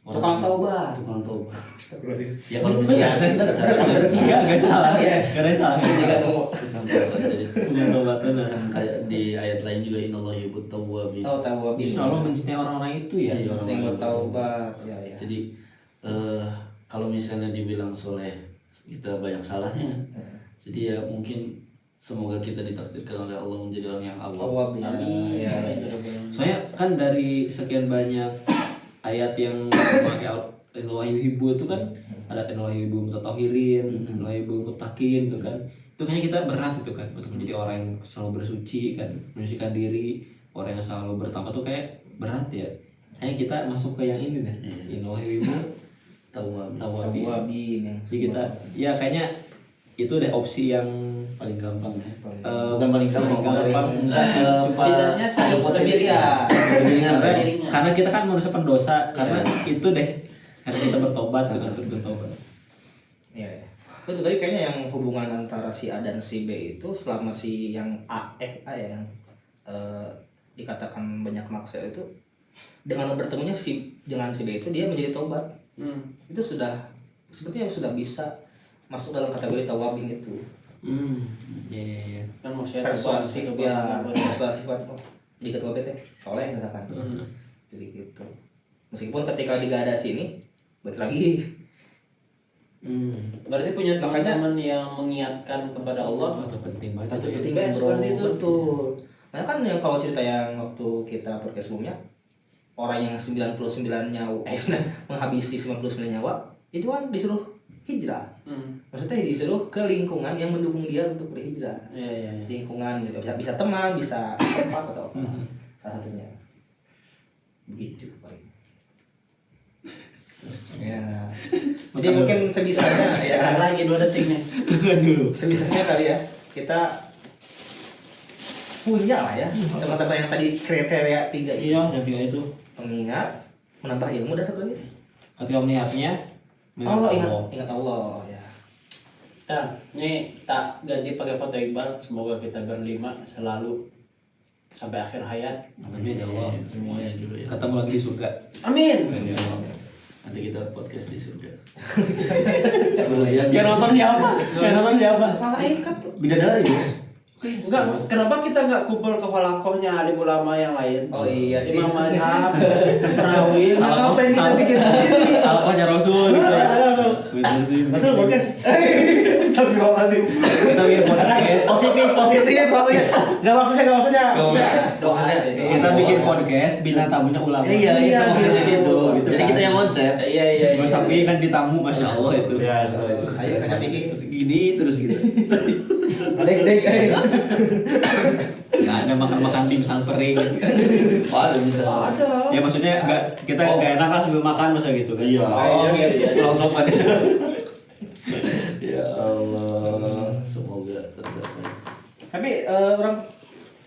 Tukang taubat. Astagfirullahaladzim. Ya kalau misalnya Enggak salah. Yes. Enggak salah. tukang taubat jadi Tukang taubat benar. kayak di ayat lain juga innallaha yuhibbut tawwabin. Taubat. Justru Allah mencintai orang-orang itu ya. Iya. Sing bertaubat. Ya. Jadi kalau misalnya dibilang soleh kita banyak salahnya. Jadi ya mungkin semoga kita ditakdirkan oleh Allah menjadi orang yang awam. Awam ya. Amin. Ya. Soalnya kan dari sekian banyak ayat yang memakai wahyu hibu itu kan ada wahyu hibu mutatahirin, wahyu hibu mutakin itu kan. Itu kayaknya kita berat itu kan untuk menjadi orang yang selalu bersuci kan, mensucikan diri, orang yang selalu bertakwa tuh kayak berat ya. Kayaknya kita masuk ke yang ini nih. Ini wahyu hibu tawabi. Jadi kita ya kayaknya itu deh opsi yang Paling gampang ya. bukan paling gampang. Setidaknya saya lebih ringan. Karena kita kan manusia pendosa, karena itu deh, karena kita bertobat dengan bertobat. Iya. Itu tadi kayaknya yang hubungan antara si A dan si B itu selama si yang A ya yang dikatakan banyak maksiat itu dengan bertemunya dengan si B itu dia menjadi tobat. Itu sudah sepertinya sudah bisa masuk dalam kategori tawabin itu. Iya. Kan maksudnya Persuasif ya, persuasif apa? Di ketua PT soleh misalkan. Jadi gitu. Meskipun ketika digradasi ini balik lagi. Berarti punya teman-teman yang mengingatkan kepada Allah. Itu penting banget. Itu penting Kayak bro. seperti itu. Betul. Nah kan yang kalau cerita yang waktu kita podcast sebelumnya orang yang 99 nyawa menghabisi 99 nyawa itu kan disuruh hijrah. Maksudnya disuruh ke lingkungan yang mendukung dia untuk berhijrah. Iya. Lingkungan gitu. Bisa teman, bisa tempat atau apa. Salah satunya. Begitu paling. Ya. Jadi mungkin sebisanya ya. Lagi 2 detik nih. Sebisanya kali ya kita punya lah ya teman-teman yang tadi kriteria 3 ini. Iya, yang tiga itu. Mengingat, menambah ilmu dan satu lagi. Ketika melihatnya, Ingat Allah ya. Nah, ini tak ganti pakai foto Iqbal. Semoga kita berlima selalu sampai akhir hayat. Amin ya Allah. Semuanya juga ya. Ketemu lagi di surga. Amin. Nanti kita podcast di surga. Yang nonton siapa? Yang nonton siapa? Malaikat. Bidadari bos. Enggak, kenapa kita nggak kumpul ke holakohnya alim ulama yang lain? Oh iya sih. Imam Mazhab, Perawi, ngapain kita bikin sendiri? Alpanya Rasul gitu. Bener sih. Masuk podcast. Astagfirullahaladzim. Kita bikin podcast. Positif maksudnya. Enggak maksudnya. Doa aja. Kita bikin podcast, bintang tamunya ulama. Iya, Iya, maksudnya gitu. gitu. Jadi kita yang konsep. Iya. Mas Sapi kan ditamu, masya Allah itu. Ya, soalnya itu. Ayo tanya Vicky. Gini terus gitu. Dek. Nggak ada makan dimsum kering. Ada bisa. Ada. Ya maksudnya kita nggak enak lah sambil makan masa gitu kan? Iya. Iya. Langsung kan. Ya Allah, semoga tercapai. Tapi orang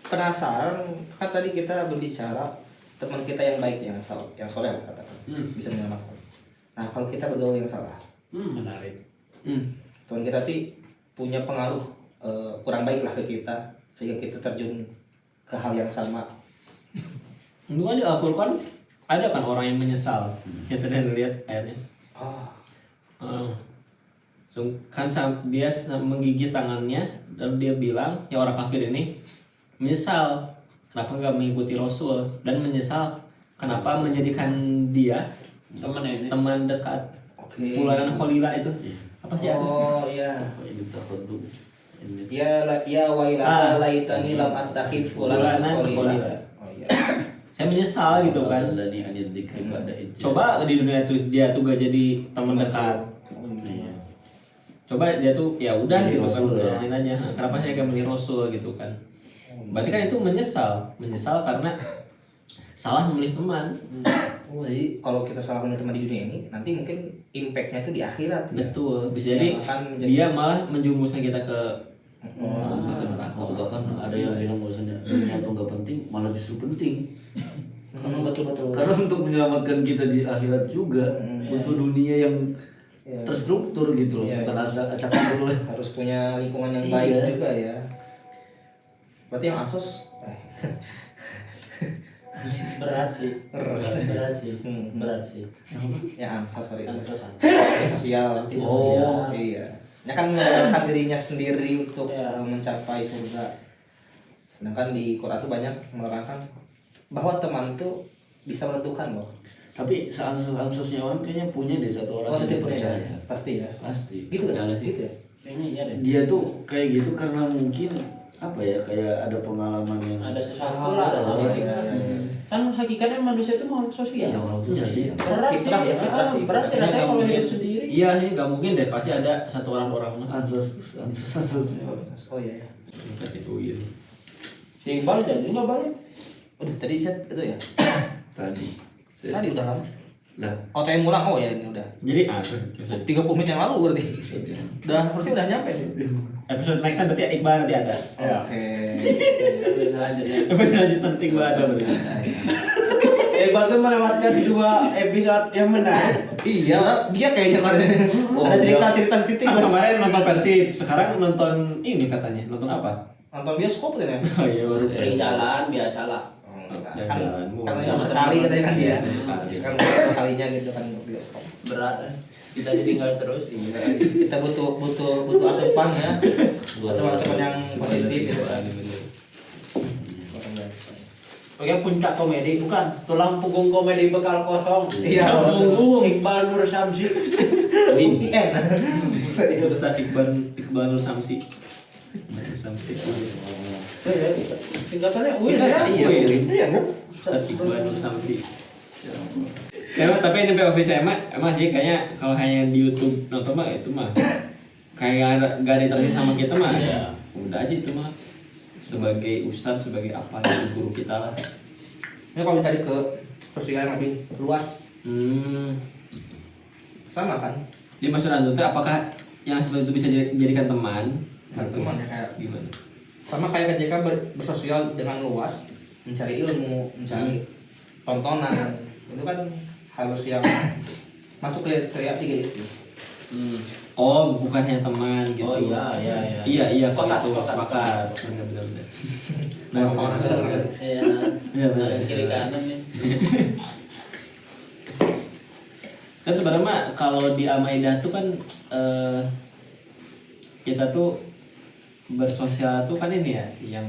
penasaran kan tadi kita berbicara teman kita yang baik yang soleh katakan bisa menyelamatkan. Nah kalau kita bergaul yang salah, Menarik. teman kita sih punya pengaruh kurang baik lah ke kita sehingga kita terjun ke hal yang sama. Itu kan di Al-Quran ada kan orang yang menyesal. Kita tadi lihat ayatnya. Kan dia menggigit tangannya lalu dia bilang ya orang kafir ini menyesal kenapa nggak mengikuti Rasul dan menyesal kenapa menjadikan dia teman dekat Fulanan Khalila itu apa sih Oh iya. Ini takhadu. Ya wailata laitani lam attakhid fulanan khalila. Oh iya. saya menyesal gitu kan. Alladzi anil dzikri ba'da idh. Coba di dunia itu dia tuh gak jadi teman dekat. Iya. Coba dia tuh ya udah Milih gitu kan Rasul ya. jalanin aja. Kenapa saya gak milih Rasul gitu kan? Berarti kan itu menyesal karena salah memilih teman. Oh, jadi kalau kita salah memilih teman di dunia ini, nanti mungkin impact-nya itu di akhirat. Ya? Betul. Bisa jadi Yang akan menjadi- dia malah menjumuskan kita ke neraka. Bahkan ada yang bilang bahwasanya dunia itu nggak penting, malah justru penting. betul. Karena untuk menyelamatkan kita di akhirat juga butuh dunia yang Ya. terstruktur gitu loh, Iya, bukan iya. acak dulu. Harus punya lingkungan yang Iya. baik juga ya. Berarti yang ansos Berat sih. Berat sih. Hmm. Berat sih. ya ansos sorry. Ansos. Sosial. Oh. Iya. Ya kan menggunakan dirinya sendiri untuk Ya. mencapai surga. Sedangkan di Quran tuh banyak menerangkan bahwa teman tuh bisa menentukan loh. Tapi seansosnya orang kayaknya punya deh satu orang yang Pasti punya. percaya. Pasti ya. Pasti. Gitu kan? Ada sih. Gitu ya. Kayaknya iya deh. Dia tuh kayak gitu karena mungkin apa ya, kayak ada pengalaman yang Ada sesuatu lah dalam iya, hidup. iya, iya. Kan hakikatnya manusia itu makhluk sosial. Iya, makhluk sosial. Iya. Berat sih, Fitrah ya, fitrah sih. berat sih Karena rasanya nggak kalau mungkin. hidup sendiri. Iya sih, nggak mungkin deh, pasti ada satu orang mah. ansos. Oh iya. Bukan itu gitu. Si Iqbal jadi nggak balik. Udah tadi set itu ya. Tadi Tadi udah lama. lah. Oh, tadi ngulang. Oh ya, ini udah. Jadi 30 menit yang lalu berarti. Harusnya udah nyampe sih. episode next berarti Iqbal nanti ada. Oke. Selanjutnya. Episode selanjutnya nanti Iqbal ada berarti. Iqbal tuh melewatkan 2 episode yang menarik. Iya, dia kayaknya kemarin ada cerita-cerita Siti Kan Bos. kemarin nonton Persib, sekarang nonton ini katanya, nonton apa? Nonton bioskop kan ya? Oh iya baru. Dari jalan biasa lah. Kan Jalan-jalan. karena yang sekali katanya kan dia. Sekali. Kan pertama kalinya gitu kan untuk bioskop. Berat. Kita ditinggal terus. Kita butuh asupan ya. Asupan yang positif gitu kan. Oke, puncak komedi bukan tulang punggung komedi bekal kosong. Iya. Punggung Iqbal Nur Samsi. Win. Ustaz Iqbal Nur Samsi. Samsi. Tingkatannya Win Iya, ya. Win. Iya, Bu. Ustaz Iqbal Nur Samsi. Tapi ini office emang sih kayaknya kalau hanya di YouTube nonton mah itu mah kayak gak ada interaksi sama kita mah. Iya. Udah aja itu mah sebagai ustadz, sebagai apa itu guru kita lah. Ini kalau tadi ke sosial yang lebih luas sama kan? Dia maksud Anto teh apakah yang seperti itu bisa dijadikan teman? Teman ya kayak Gimana? sama kayak ketika bersosial dengan luas, mencari ilmu, mencari tontonan, itu kan harus yang masuk ke kreatif gitu. Oh, bukan hanya teman gitu. Oh iya. Iya, kalau Sepakat, itu sepakat. sepakat. Benar. Nah, orang ada kan? Iya. Iya, benar. Kiri kanan nih. Kan sebenarnya mah kalau di Al-Maidah tuh kan kita tuh bersosial tuh kan ini ya yang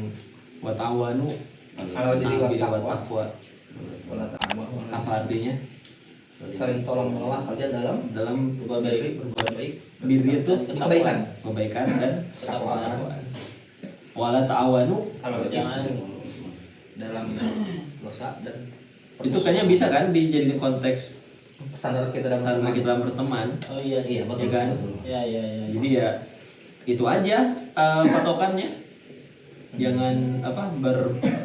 watawanu Kalau jadi watakwa. Apa artinya? Saling tolong menolong kalian Dalam Berbuat baik. berbuat baik. bir itu Kebaikan. kebaikan dan Ketakwaan. wala ta'awanu Kalau Jangan. dalam dosa dan itu kayaknya bisa kan dijadiin konteks standar kita dalam standar kita dalam berteman. Oh iya Iya, betul. Ya kan? Iya. Jadi ya itu aja patokannya. Jangan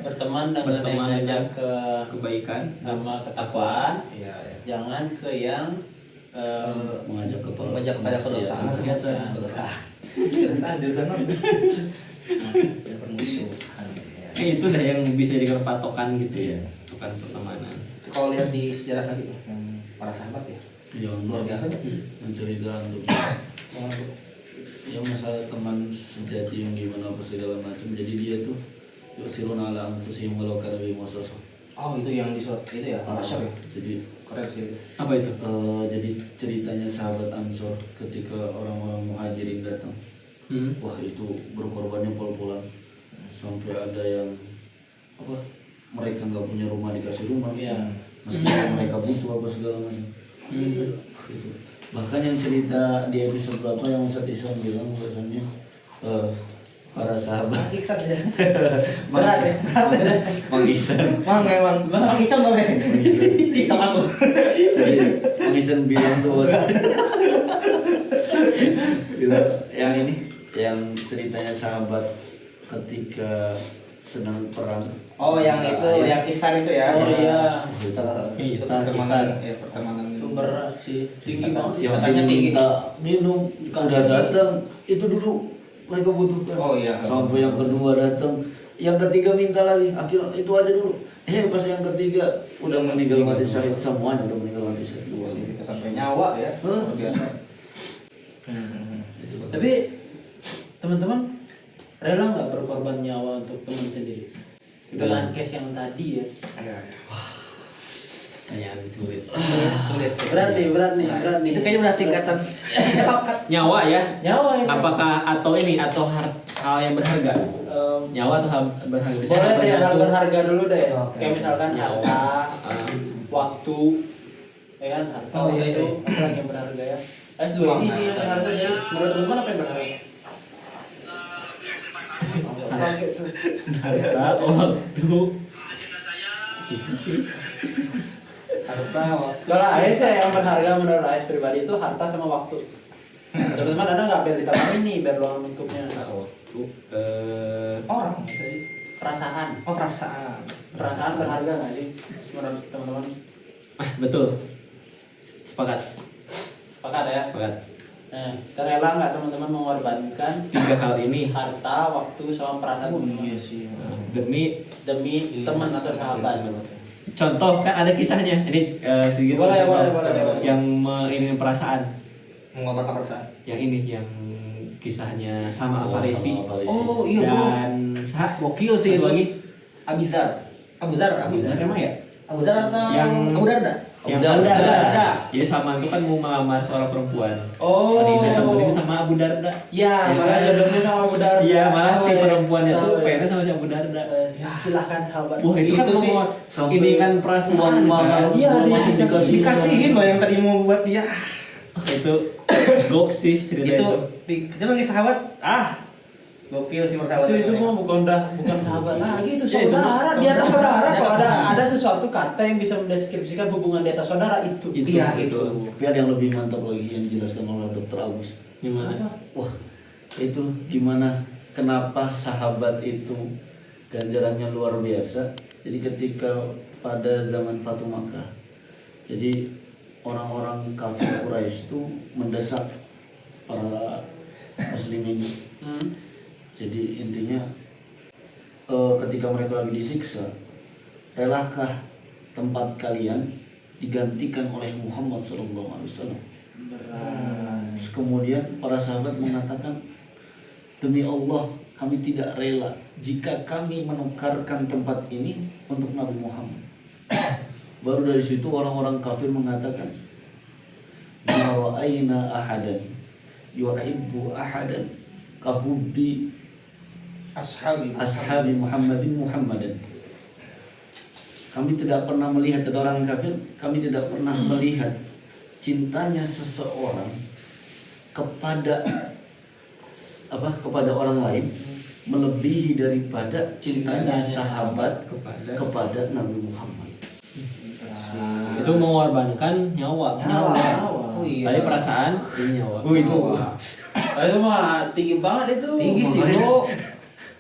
Berteman dengan yang Berteman ngajak dengan ke kebaikan sama ketakwaan. Iya, iya. Jangan ke yang Mengajak Mengajak kepada kedosaan. Kedosaan. Kedosaan jurusan non. Permusuhan. ya. itu dah yang bisa dijadikan patokan gitu ya, patokan pertemanan. Kalau lihat di sejarah Nabi yang para sahabat ya, Jangan luar biasa tuh. menceritakan untuk yang masalah teman sejati yang gimana apa segala macam. Jadi dia tuh yusirun ala anfusihim walau kana bihim khasasah. Oh, itu yang di surat itu ya, Al-Asyar ya. Jadi Keren sih itu. Apa itu? jadi ceritanya sahabat Ansor ketika orang-orang Muhajirin datang. Wah, itu berkorbannya pol-polan sampai ada yang apa, mereka nggak punya rumah dikasih rumah. Iya. Meskipun mereka butuh apa segala macam. Itu. Bahkan yang cerita di episode berapa yang Ustaz Isan bilang bahasanya para sahabat Iksan ya. Berat ya. Mang Isan. Mang emang. Mang Iksan boleh. TikTok aku. Jadi Mang Isan bilang tuh bilang yang ini yang ceritanya sahabat ketika sedang perang. Oh, yang itu, yang iftar itu ya. Oh iya. Itu pertemanan, ya pertemanan Itu berat sih. Tinggi banget. Yang Rasanya tinggi. minta minum udah datang itu dulu mereka butuhkan. Oh iya. Sampai yang kedua datang, yang ketiga minta lagi. Akhirnya itu aja dulu. Pas yang ketiga udah meninggal mati syahid, semuanya udah meninggal mati syahid. Kita sampai nyawa ya. Hah? Luar biasa. Tapi teman-teman rela nggak berkorban nyawa untuk teman sendiri? Dengan case yang tadi ya. Pertanyaan sulit. Sulit. Berat nih. Itu kayaknya udah tingkatan Nyawa ya? Nyawa ya. Apakah atau hal yang berharga? Nyawa atau hal berharga? Boleh deh hal bergantung. berharga dulu deh. Oke. Kayak misalkan Nyawa. harta, waktu, ya kan harta, Oh, iya, waktu, iya. apa lagi yang berharga ya? S2 ini sih yang berharga. Jadi menurut teman-teman apa yang berharga? Harta, waktu. Itu sih. Harta, waktu. Kalau AS yang berharga menurut AS pribadi itu harta sama waktu. Teman-teman ada nggak biar ditambahin nih biar ruang lingkupnya? Waktu. Orang tadi. Perasaan. Oh, perasaan. Perasaan berharga nggak sih menurut teman-teman? Betul. Sepakat. Sepakat ya? Sepakat. Rela nggak teman-teman mengorbankan 3 hal ini harta, waktu, sama perasaan teman-teman? sih. demi Demi teman atau sahabat. contoh kan ada kisahnya ini sedikit Boleh, contoh boleh. yang ini perasaan Mengorbankan perasaan. yang ini yang kisahnya sama Al-Farisi Oh, iya, Bro. dan Gokil sih satu itu. lagi Abizar. Abuzar. emang ya Abuzar atau Yang- Abu Darda? yang Abu Abu Darda. Darda. Jadi Salman itu kan mau melamar seorang perempuan. Oh. Tadi ini sama Abu Darda. Ya, malah kan? jodohnya sama Abu Darda. Iya, malah si Tahu ya, perempuannya tahu tuh ya. pengennya sama si Abu Darda. Silahkan sahabat. Wah itu kan Itu sih, mau sampai ini kan perasaan uang kan. mahal Iya, segala macam dia Dikasihin loh yang tadi mau buat dia. Itu gok sih cerita itu. Coba lagi sahabat. Gokil sih persahabatan. Itu mah bukan sahabat lagi, itu Ya, itu saudara. mah Di atas saudara. Di Kalau atas saudara. ada sesuatu kata yang bisa mendeskripsikan hubungan di atas saudara itu. Iya, itu. Tapi ada yang lebih mantap lagi yang dijelaskan oleh Dr. Agus. Gimana? Wah, itu gimana? Kenapa sahabat itu ganjarannya luar biasa? Jadi ketika pada zaman Fatu Makkah, jadi orang-orang kafir Quraisy itu mendesak para muslimin. Jadi intinya ketika mereka lagi disiksa, relakah tempat kalian digantikan oleh Muhammad SAW? Terus kemudian para sahabat mengatakan, demi Allah kami tidak rela jika kami menukarkan tempat ini untuk Nabi Muhammad. Baru dari situ orang-orang kafir mengatakan, ma ra'ayna ahadan yuhibbu ahadan kahubbi ashabi Muhammadan. Kami tidak pernah melihat, kata orang kafir, kami tidak pernah melihat cintanya seseorang kepada orang lain melebihi daripada cintanya sahabat kepada Nabi Muhammad. Itu mengorbankan nyawa. Oh iya. Tadi perasaan, ini nyawa. Oh itu. Itu mah tinggi banget itu. Tinggi sih, Bro.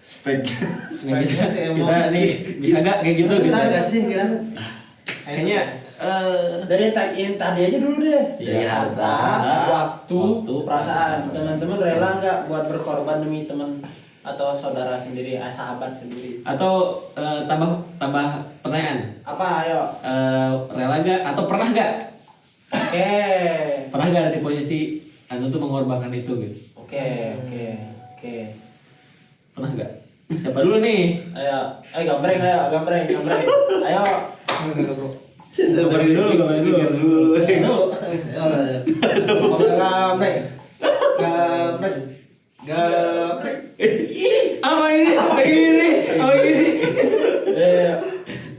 Speknya. Speknya sih emang. Kita nih bisa gak kayak gitu? Bisa gitu? nggak sih kan? Kayaknya Dari yang tadi aja dulu deh. Iya, Harta, waktu, perasaan. Teman-teman rela nggak buat berkorban demi teman atau saudara sendiri, sahabat sendiri? atau tambah pertanyaan. Apa? Ayo. Rela gak atau pernah gak? Oke. Pernah gak ada di posisi anu tuh mengorbankan itu gitu? Oke. Pernah gak? Siapa dulu nih? Ayo, gambreng. Ayo. Gambarin dulu. Gaprek. Apa ini?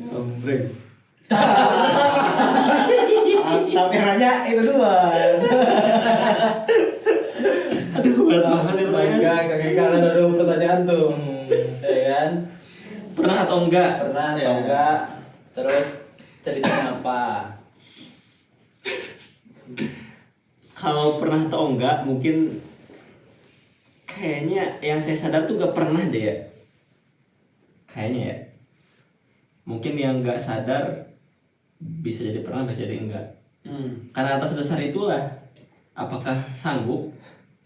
Gambreng. Tapi hanya itu duluan. Aduh, berat banget itu pertanyaan. Kakek ada dulu pertanyaan tuh. Ya kan? Pernah atau enggak? Pernah atau Ya. enggak? Terus ceritanya apa? Kalau pernah atau enggak, mungkin kayaknya yang saya sadar tuh gak pernah deh ya. Kayaknya ya. Mungkin yang gak sadar bisa jadi pernah, bisa jadi enggak. Karena atas dasar itulah, apakah sanggup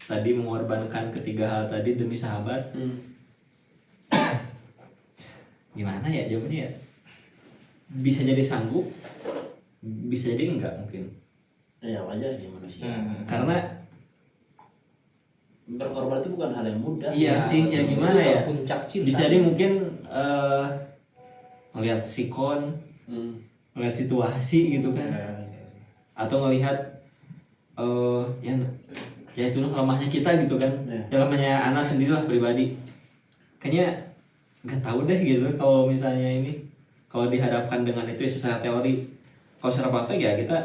tadi mengorbankan ketiga hal tadi demi sahabat? Gimana ya jawabannya ya? Bisa jadi sanggup, bisa jadi enggak mungkin. Ya wajar sih manusia. Karena Berkorban itu bukan hal yang mudah. iya sih, ya gimana ya? Puncak cinta. Bisa jadi mungkin melihat sikon, melihat situasi gitu kan, atau melihat ya itu lemahnya kita gitu kan, ya lemahnya anak sendirilah pribadi. Kayaknya nggak tahu deh gitu kalau misalnya ini, kalau dihadapkan dengan itu ya secara teori. Kalau secara praktek ya kita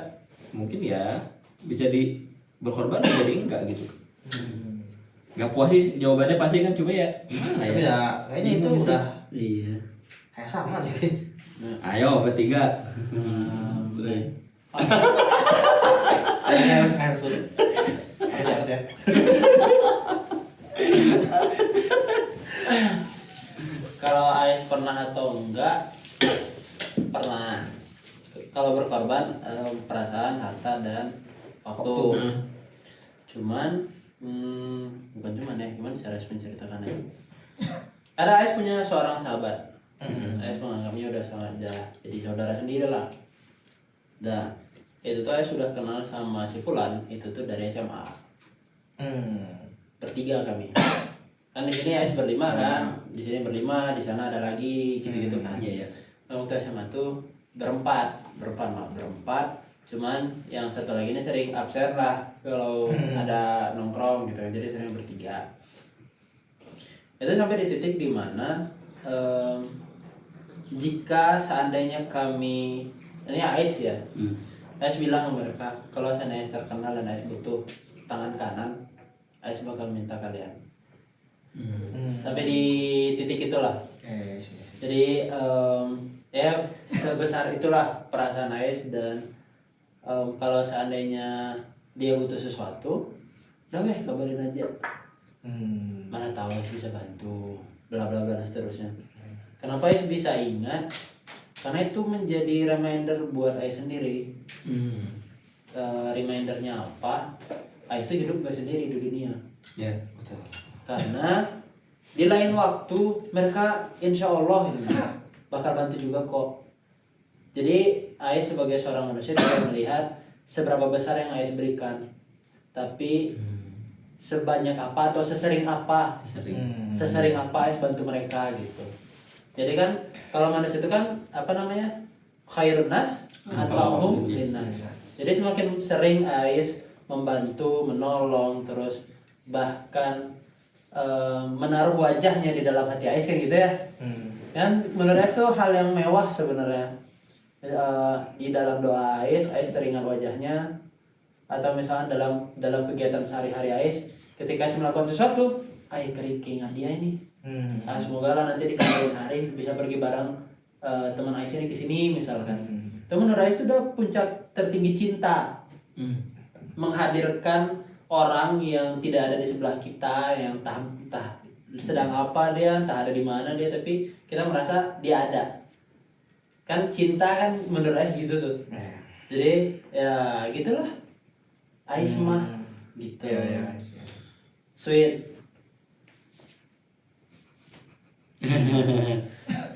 mungkin ya bisa berkorban jadi enggak gitu. Nggak puas sih jawabannya pasti kan, cuma ya gimana Tapi ya. ya kayaknya itu udah Iya. kayak sama deh. Ayo bertiga. Boleh. Harus dulu. Harus ya. Kalau Ais pernah atau enggak? Pernah. Kalau berkorban perasaan, harta dan waktu. Cuman bukan cuman ya, gimana cara Ais menceritakannya? Ada Ais punya seorang sahabat. Ais menganggapnya udah sangat jadi saudara sendiri lah. Nah, itu tuh Ais sudah kenal sama si Fulan, itu tuh dari SMA. Bertiga kami. Kan di sini Ais berlima kan, di sini berlima, di sana ada lagi gitu-gitu kan. Iya iya. Nah, waktu SMA tuh berempat. Cuman yang satu lagi ini sering absen lah kalau ada nongkrong gitu, jadi sering bertiga. Itu sampai di titik dimana jika seandainya kami, ini Ais ya, Ais bilang ke mereka kalau seandainya Ais terkenal dan Ais butuh tangan kanan, Ais bakal minta kalian. Sampai di titik itulah. Jadi ya sebesar itulah perasaan Ais, dan kalau seandainya dia butuh sesuatu, udah weh kabarin aja. Mana tahu Ais bisa bantu, bla bla bla dan seterusnya. Kenapa Ais bisa ingat? Karena itu menjadi reminder buat Ais sendiri. Remindernya apa? Ais itu hidup gak sendiri di dunia. Ya, betul. Karena di lain waktu mereka insya Allah ini bakal bantu juga kok. Jadi Ais sebagai seorang manusia tidak melihat seberapa besar yang Ais berikan, tapi sebanyak apa atau sesering apa Ais bantu mereka gitu. Jadi kan kalau manusia itu kan apa namanya, khairun nas anfa'uhum linnas. Jadi semakin sering Ais membantu, menolong, terus bahkan menaruh wajahnya di dalam hati Ais kan gitu ya. Kan menurut Ais itu hal yang mewah sebenarnya. Di dalam doa Ais teringat wajahnya, atau misalnya dalam kegiatan sehari-hari Ais, ketika Ais melakukan sesuatu, Ais keingat dia ini. Semoga lah nanti di kemudian hari bisa pergi bareng teman Ais ini ke sini misalkan. Teman Ais itu udah puncak tertinggi cinta. Menghadirkan orang yang tidak ada di sebelah kita, yang entah sedang apa dia, entah ada di mana dia, tapi kita merasa dia ada. Kan cinta kan menurut Ais gitu tuh. Jadi ya gitulah. Ais mah gitu. Sweet.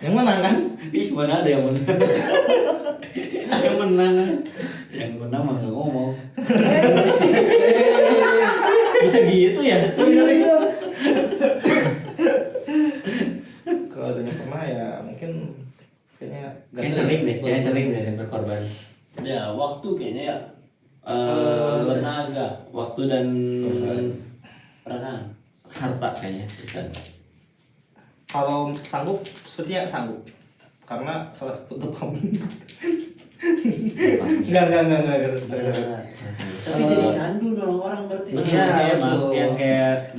Yang menang kan? Ih, mana ada yang menang? Yang menang. Yang menang mah nggak ngomong. Bisa gitu ya? Kalau tanya pernah ya mungkin kayaknya Kayak sering deh berkorban. Ya waktu kayaknya ya. Tenaga, Waktu dan perasaan. harta kayaknya. Bisa. kalau sanggup sepertinya sanggup karena salah satu dopamin. Enggak. Sorry. Tapi jadi candu dong orang berarti. Iya sih emang betul. yang kayak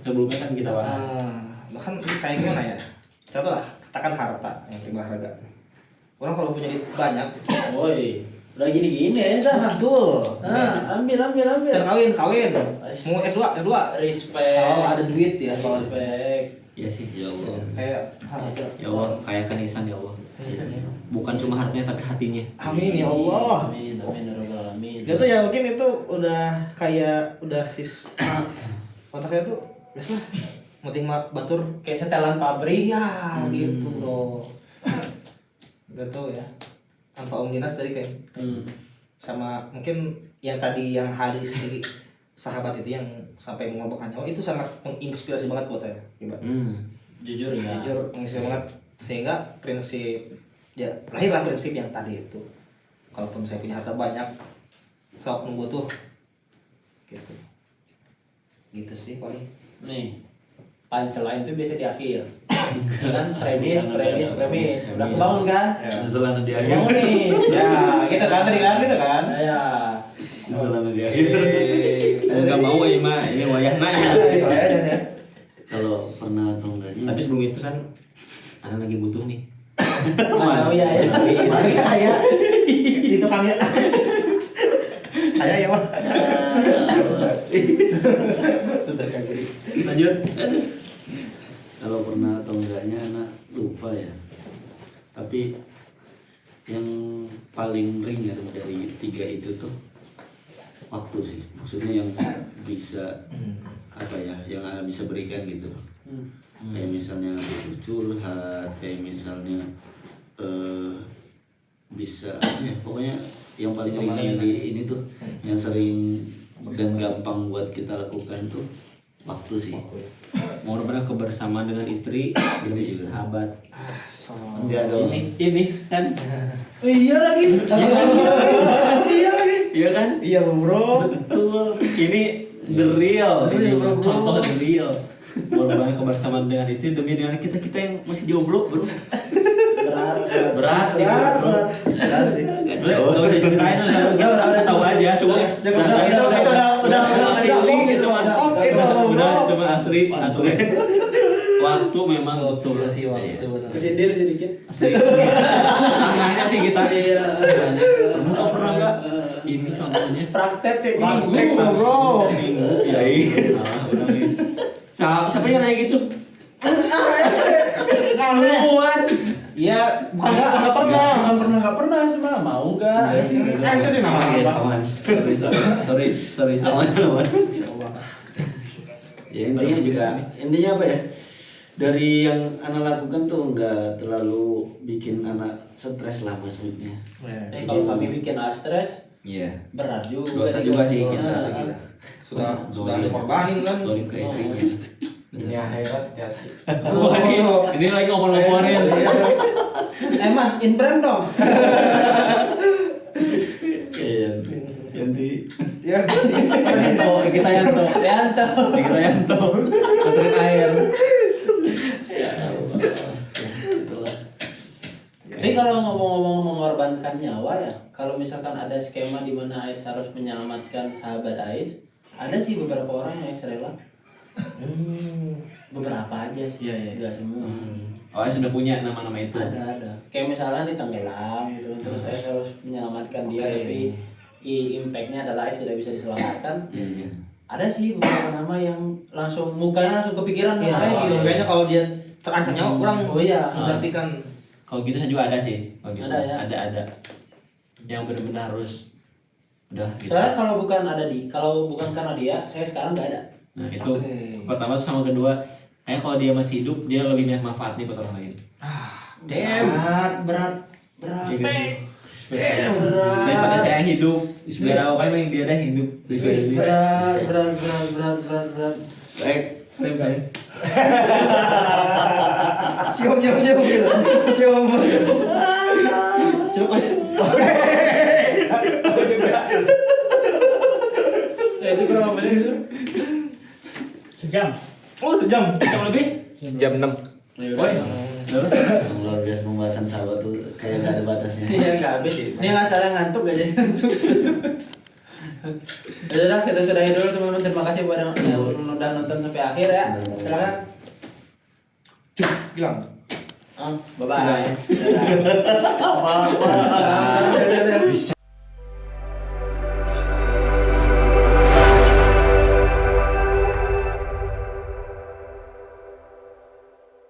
sebelumnya kan kita bahas. Bahkan kayak gimana ya? Contoh lah, katakan harta yang berharga. Orang kalau punya duit banyak, Woi, udah gini-gini ya dah. betul. Ambil. Cara kawin. Mau S2. Respect. Kalau ada duit ya, kalau Respect. Iya sih. Ya Allah. kayak harga. Ya Allah, kayakan Ihsan ya Allah. Bukan cuma hartanya tapi hatinya. Amin ya Allah. Amin ya rabbal alamin. Itu ya mungkin itu udah kayak udah otaknya tuh biasa penting batur Kayak setelan pabrik. iya gitu bro. Gitu ya. Tanpa Om Dinas tadi kayak sama mungkin yang tadi yang hadis sendiri sahabat itu yang sampai mengobokkan nyawa itu sangat menginspirasi banget buat saya. Jujur ya. Jujur menginspirasi banget sehingga prinsip ya lahirlah prinsip yang tadi itu. Kalaupun saya punya harta banyak, kau nunggu tuh gitu sih paling. Nih, punchline itu biasa di akhir. Ya kan premis. Udah kebangun kan? Setelah di akhir. Kebangun nih. Ya, gitu kan tadi kan gitu kan. Ya. Setelah di akhir. nggak mau ini mah ini wayahna ya. Itu aja ya. Kalau pernah atau enggaknya. Tapi sebelum itu kan Ana lagi butuh nih. Mau ya. Mari aya. Itu kami. Aya ya mah. Lanjut. Kalau pernah atau enggaknya anak lupa ya. Tapi yang paling ringan dari 3 itu tuh waktu sih. Maksudnya yang bisa apa ya, yang anak bisa berikan gitu. Kayak misalnya butuh curhat, kayak misalnya bisa ya pokoknya yang paling ringan di ini tuh yang sering dan gampang buat kita lakukan tuh waktu sih. Mau benar kebersamaan dengan istri, jadi sahabat. Enggak dong. Ini kan. Iya lagi. Iya kan? Iya bro. Betul. Ini the real. Ini contoh the real. Mengorbankan kebersamaan dengan istri demi dengan kita yang masih jomblo, bro. Berat nih, bro. Berat sih. Gak usah ceritain, udah tahu aja. Cuma itu mah asli. Waktu memang betul sih waktu. Kesindir sedikit. asli. Sananya sih kita pernah nggak? Ini contohnya. Praktek bro. Siapa yang nanya gitu? Ngaluan. Iya, enggak pernah. Enggak pernah cuma mau enggak sih. Itu sih namanya. Sorry. Ya intinya apa ya? Dari yang anak lakukan tuh nggak terlalu bikin anak stres lah maksudnya. Kalau kami bikin stres Iya. berat juga. Dosa juga sih kita. Sudah ada korbanin kan. Dolim ke istrinya. Dunia akhirat hati-hati. Wah, ini lagi ngomong-ngomongin. Mas, in brand dong. Ganti. Ya. Kita Yanto. Kita Yanto. Anterin air. Itulah. Ini kalau ngomong-ngomong mengorbankan nyawa ya, kalau misalkan ada skema di mana Ais harus menyelamatkan sahabat Ais, ada sih beberapa orang yang Ais rela. Beberapa aja sih, nggak semua. Oh, sudah punya nama-nama itu. Ada. Kayak misalnya di tenggelam gitu, terus Ais harus menyelamatkan dia, tapi impactnya adalah Ais tidak bisa diselamatkan. Iya. Ada sih beberapa nama yang langsung mukanya langsung kepikiran sama Ais gitu. Kayaknya kalau dia terancam nyawa orang menggantikan. Kalau gitu saya juga ada sih. Kalau gitu. Ada ya? Ada. Yang benar-benar harus udah gitu. Soalnya kalau bukan karena dia, saya sekarang nggak ada. Nah, itu pertama sama kedua, kalau dia masih hidup, dia lebih banyak manfaat nih buat orang lain. Berat. Daripada saya hidup, biar apa yang dia ada hidup. Berat. Baik. Cium gitu. Cium. Coba sih. Itu berapa menit itu? Sejam. Oh, sejam. Yang lebih? Jam 6. Woi. Yang luar biasa pembahasan sahabat tuh kayak nggak ada batasnya. Iya nggak habis. Ini nggak salah ngantuk aja ngantuk. Ya sudah, kita sudahi dulu teman-teman. Terima kasih buat yang udah nonton sampai akhir ya. Silakan. Bilang. Bye bye. Dadah.